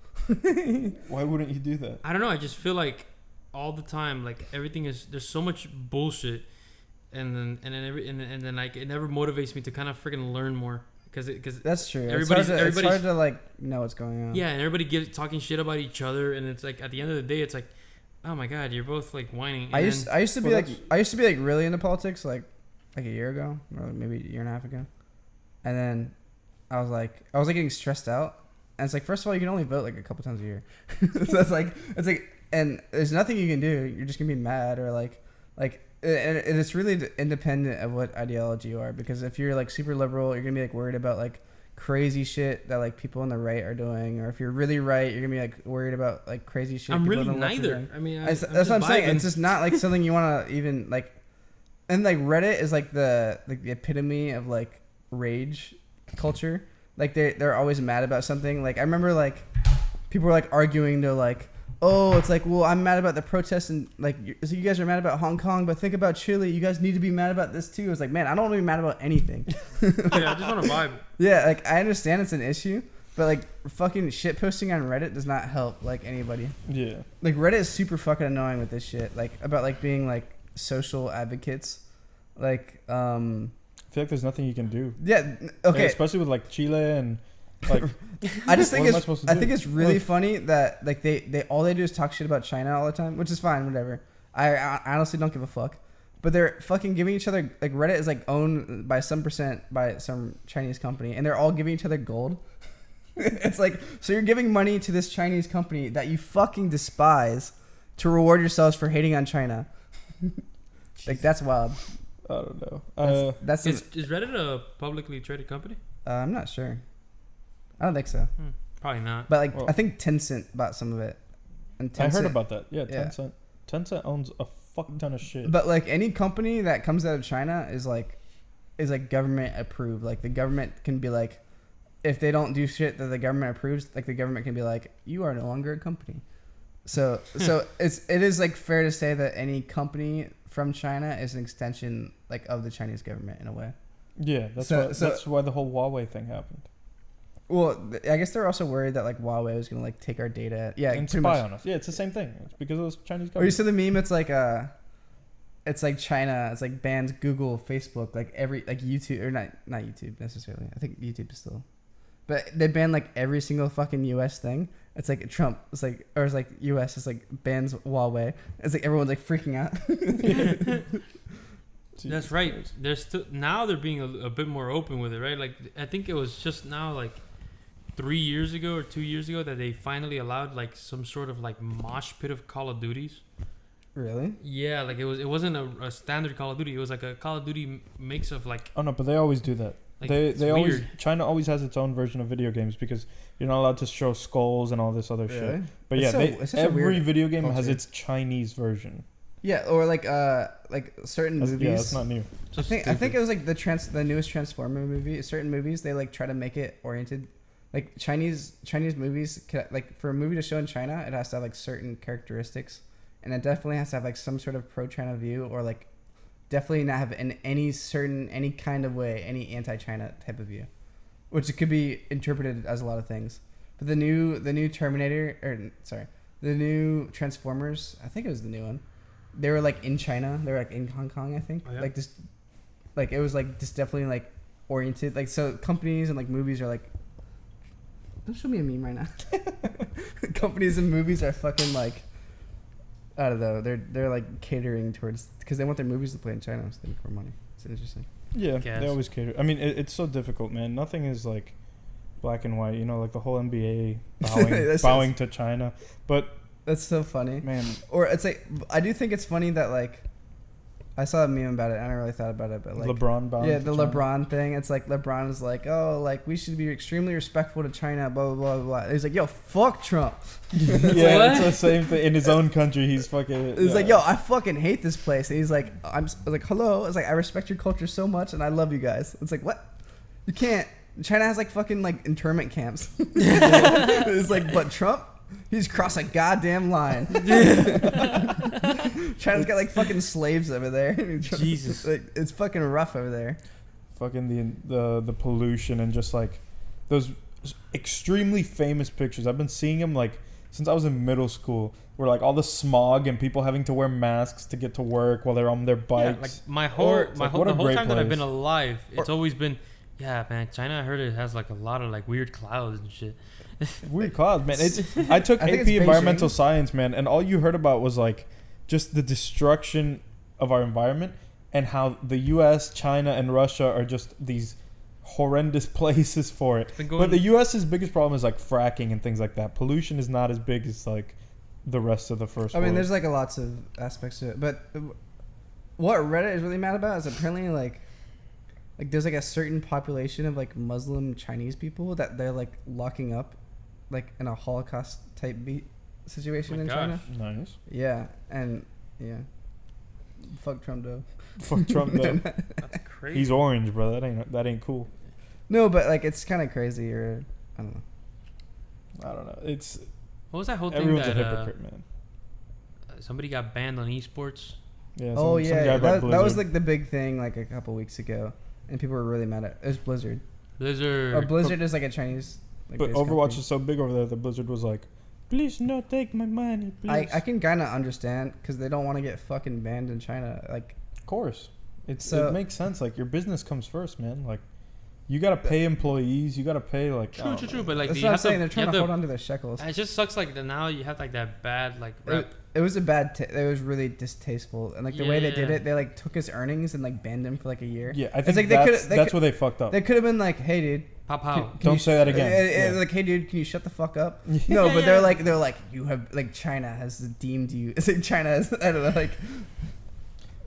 Why wouldn't you do that? I don't know. I just feel like all the time, like everything is, there's so much bullshit, and then like it never motivates me to kind of freaking learn more because That's true. Everybody's- It's hard to like know what's going on. yeah, and everybody talking shit about each other, and it's like at the end of the day, it's like, oh my god, you're both like whining. And I used to be well, like really into politics like a year ago or maybe a year and a half ago, and then I was like getting stressed out, and it's like, first of all, you can only vote like a couple times a year, so it's like and there's nothing you can do. You're just gonna be mad or like and it's really independent of what ideology you are, because if you're like super liberal, you're gonna be like worried about like crazy shit that like people on the right are doing, or if you're really right, you're gonna be like worried about like crazy shit. I'm people really on the left are neither. doing. I mean, That's what I'm saying. It's just not like something you want to even like. And like Reddit is like the epitome of like rage culture. Like they're always mad about something. Like I remember like people were like arguing. They're like, oh, it's like, well, I'm mad about the protests, and like so you guys are mad about Hong Kong, but think about Chile. You guys need to be mad about this too. It's like, man, I don't want to be mad about anything. Yeah, I just want to vibe. Yeah, like I understand it's an issue, but like fucking shit posting on Reddit does not help like anybody. Yeah. Like Reddit is super fucking annoying with this shit. Like about like being like social advocates. Like I feel like there's nothing you can do. yeah, Yeah, okay. especially with like Chile and like. I just think What am I supposed to do? think it's really Like- funny that like they all they do is talk shit about China all the time, which is fine, whatever. I honestly don't give a fuck. But they're fucking giving each other like Reddit is like owned by some percent by some Chinese company, and they're all giving each other gold. It's like, so you're giving money to this Chinese company that you fucking despise to reward yourselves for hating on China. Like that's wild. I don't know. That's Is Reddit a publicly traded company? I'm not sure. I don't think so. Probably not. But like Well- I think Tencent bought some of it. And I heard Tencent- about that. Yeah, Yeah. Tencent. Tencent owns a fuck ton of shit. But like any company that comes out of China is like government approved. Like the government can be like, if they don't do shit that the government approves, like the government can be like, you are no longer a company. So it is like fair to say that any company from China is an extension like of the Chinese government in a way. Yeah, that's So- that's why the whole Huawei thing happened. Well, I guess they're also worried that like Huawei was gonna like take our data. Yeah, And pretty spy much. on us. Yeah, it's the same thing. It's because of those Chinese Or you government. see the meme? It's like China. It's like bans Google, Facebook, like every like YouTube or not YouTube necessarily. I think YouTube is still, but they ban like every single fucking U.S. thing. It's like Trump. It's like U.S. It's like bans Huawei. It's like everyone's like freaking out. Jesus That's right. Christ. They're still now they're being a bit more open with it, right? Like I think it was just now like 3 years ago or 2 years ago that they finally allowed like some sort of like mosh pit of Call of Duties. Really? Yeah, like it wasn't a standard Call of Duty. It was like a Call of Duty mix of like Oh no, but they always do that. Like, they it's always weird. China always has its own version of video games because you're not allowed to show skulls and all this other shit. But It's yeah, so- it's such a every weird video game has culture. its Chinese version. Yeah, or like certain movies. Yeah, that's not new. I think it was like the newest Transformer movie. Certain movies they like try to make it oriented, like Chinese movies. Like for a movie to show in China, it has to have like certain characteristics, and it definitely has to have like some sort of pro-China view, or like definitely not have in any kind of way any anti-China type of view. which it could be interpreted as a lot of things. But the new Terminator, the new Transformers, I think it was the new one. They were like in China. They were like in Hong Kong, I think. Oh, yeah? Like this, like it was like just definitely like oriented. Like so, companies and like movies are like. Don't show me a meme right now. Companies and movies are fucking like. I don't know. They're like catering towards because they want their movies to play in China, so they make more money. It's interesting. Yeah, Guess. they always cater. I mean, it's so difficult, man. Nothing is like black and white. You know, like the whole NBA bowing to China. But That's so funny. man, Or it's like I do think it's funny that like I saw a meme about it. I never really thought about it, but like LeBron bowing. yeah, to the China. LeBron thing. It's like LeBron is like, oh, like we should be extremely respectful to China. Blah blah blah blah. He's like, yo, fuck Trump. Yeah, What? it's the same thing in his own country. He's fucking. He's like, yo, I fucking hate this place. And he's like, I was like, hello. It's like I respect your culture so much, and I love you guys. It's like what? You can't. China has like fucking like internment camps. It's like, but Trump, he's crossed a goddamn line. China's got like fucking slaves over there. Jesus. Like, it's fucking rough over there. fucking the pollution and just like those extremely famous pictures. I've been seeing them like since I was in middle school, where like all the smog and people having to wear masks to get to work while they're on their Yeah, bikes. like my whole Or- my like, whole what a the whole great time that I've place. been alive, it's always been, yeah, man. China, I heard it has like a lot of like weird clouds and shit. Weird clouds, man. I took I think AP it's environmental Beijing. science, man, and all you heard about was like just the destruction of our environment and how the U.S., China, and Russia are just these horrendous places for it. Been But going, the U.S.'s biggest problem is like fracking and things like that. Pollution is not as big as like the rest of the first I mean, world. there's like lots of aspects to it, but what Reddit is really mad about is apparently like there's like a certain population of like Muslim Chinese people that they're like locking up, like in a Holocaust type situation My in gosh. China. Nice. Yeah, and yeah, fuck Trump though. Fuck Trump though. that's crazy. He's orange, bro. That ain't cool. No, but like it's kind of crazy, or I don't know. I don't know. It's What was that whole thing everyone's that a hypocrite, man. somebody got banned on esports? Yeah. Oh some yeah, guy bought that was Blizzard. like the big thing like a couple weeks ago, and people were really mad at it. It was Blizzard. Blizzard. Or Blizzard is like a Chinese. Like, But based Overwatch company. is so big over there that Blizzard was like, please no take my money, please. I can kind of understand because they don't want to get fucking banned in China. Like, Of course. It makes sense. Like, your business comes first, man. Like, you got to pay employees. You got to pay, like... I True, don't true, know. true. But like, that's you what I'm have saying. to, They're trying you to have hold on to their shekels. It just sucks like that now you have like that bad like rep. It was a bad. It was really distasteful, and like the way they did Yeah. it, they like took his earnings and like banned him for like a year. Yeah, I think like they that's, coulda- they that's could- where they fucked up. They could have been like, "Hey, dude, Pow pow. can Don't you say that again. Yeah. Like, "Hey, dude, can you shut the fuck up?" Yeah. No, Yeah, but yeah. they're like, you have like China has deemed you. It's like China has. I don't know, like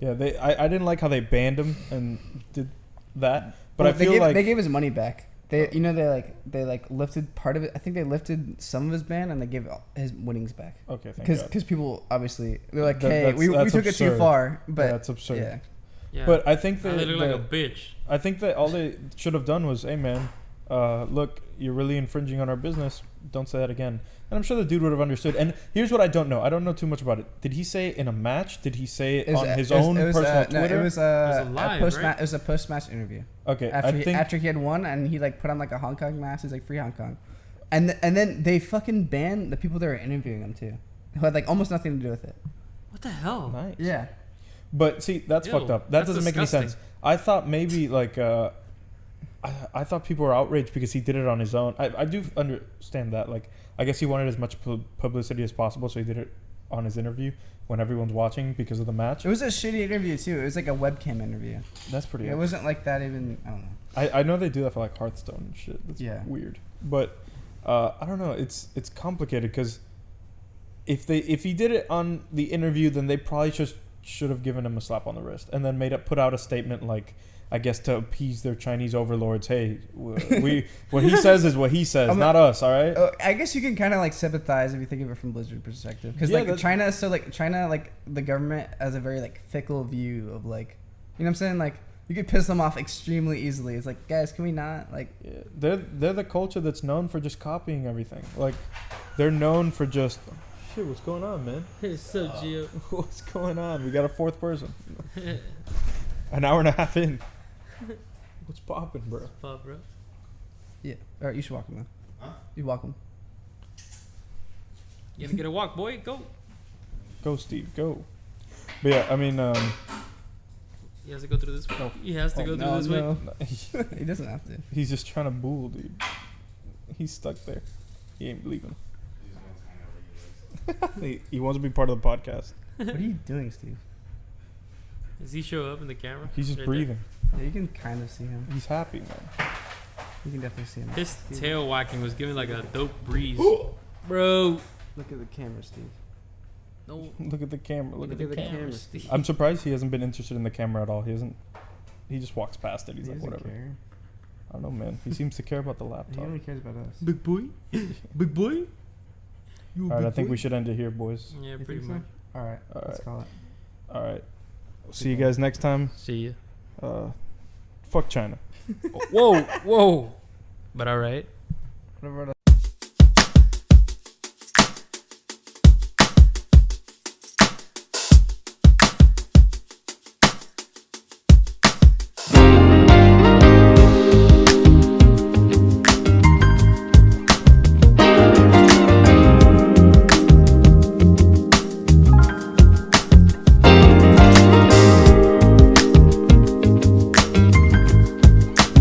Yeah, I didn't like how they banned him and did that. But well, I feel like... they gave his money back. They they lifted part of it. I think they lifted some of his ban and they gave his winnings back. Okay, thank God. Because people obviously they're like, That- hey, that's- we that's took it too absurd. far, but That's absurd. yeah, Yeah. But I think Now that... they look like a bitch. I think that all they should have done was, hey man, look, you're really infringing on our business. Don't say that again. And I'm sure the dude would have understood. And here's what I don't know. I don't know too much about it. Did he say it in a match? Did he say it on his own personal Twitter? No, it was a live, right? It was a post match interview. Okay, After he had won and he like put on like a Hong Kong mask. He's like free Hong Kong, and then they fucking banned the people that were interviewing him too, who had like almost nothing to do with it. What the hell? nice. Yeah. But see, that's Ew, fucked up. That that's doesn't make disgusting. any sense. I thought maybe like I thought people were outraged because he did it on his own. I do understand that. Like, I guess he wanted as much publicity as possible, so he did it on his interview when everyone's watching because of the match. It was a shitty interview too. It was like a webcam interview. That's pretty. It wasn't like that even. I don't know. I know they do that for like Hearthstone and shit. That's Yeah. weird. But I don't know. It's complicated because if he did it on the interview, then they probably just should have given him a slap on the wrist and then put out a statement like, I guess to appease their Chinese overlords. Hey, we what he says is what he says, I'm not us. All right. I guess you can kind of like sympathize if you think of it from Blizzard perspective, because Yeah, like that's- China is so like China like the government has a very like fickle view of like, you know what I'm saying, like you could piss them off extremely easily. It's like, guys, can we not like? Yeah, they're the culture that's known for just copying everything. Like, they're known for just. Shit, what's going on, man? It's so Gio. What's going on? We got a fourth person. An hour and a half in. What's popping, bro? Fuck, bro. Yeah. All right, you should walk him, though. Huh? You walk him. You gotta get a walk, boy. Go. Go, Steve. Go. But yeah, I mean, He has to go through this way. No. He has to Oh, go through no, this way. no. He doesn't have to. he's just trying to bull, dude. He's stuck there. He ain't leaving. He wants to be part of the podcast. What are you doing, Steve? Does he show up in the camera? He's just Right there. breathing. Yeah, you can kind of see him. He's happy, man. You can definitely see him. His Steve, tail whacking was giving like a dope breeze. Bro. Look at the camera, Steve. No. Look at the camera. Look at the camera. camera, Steve. I'm surprised he hasn't been interested in the camera at all. He hasn't. He just walks past it. He's He like, doesn't whatever. care. I don't know, man. He seems to care about the He laptop. only cares about us. Big boy? Big boy? You All right, I think we should end it here, boys. Yeah, You pretty think so? much. All right, All let's right. call it. All right. See you guys next time. See ya. Fuck China. Whoa, whoa. But alright. Whatever.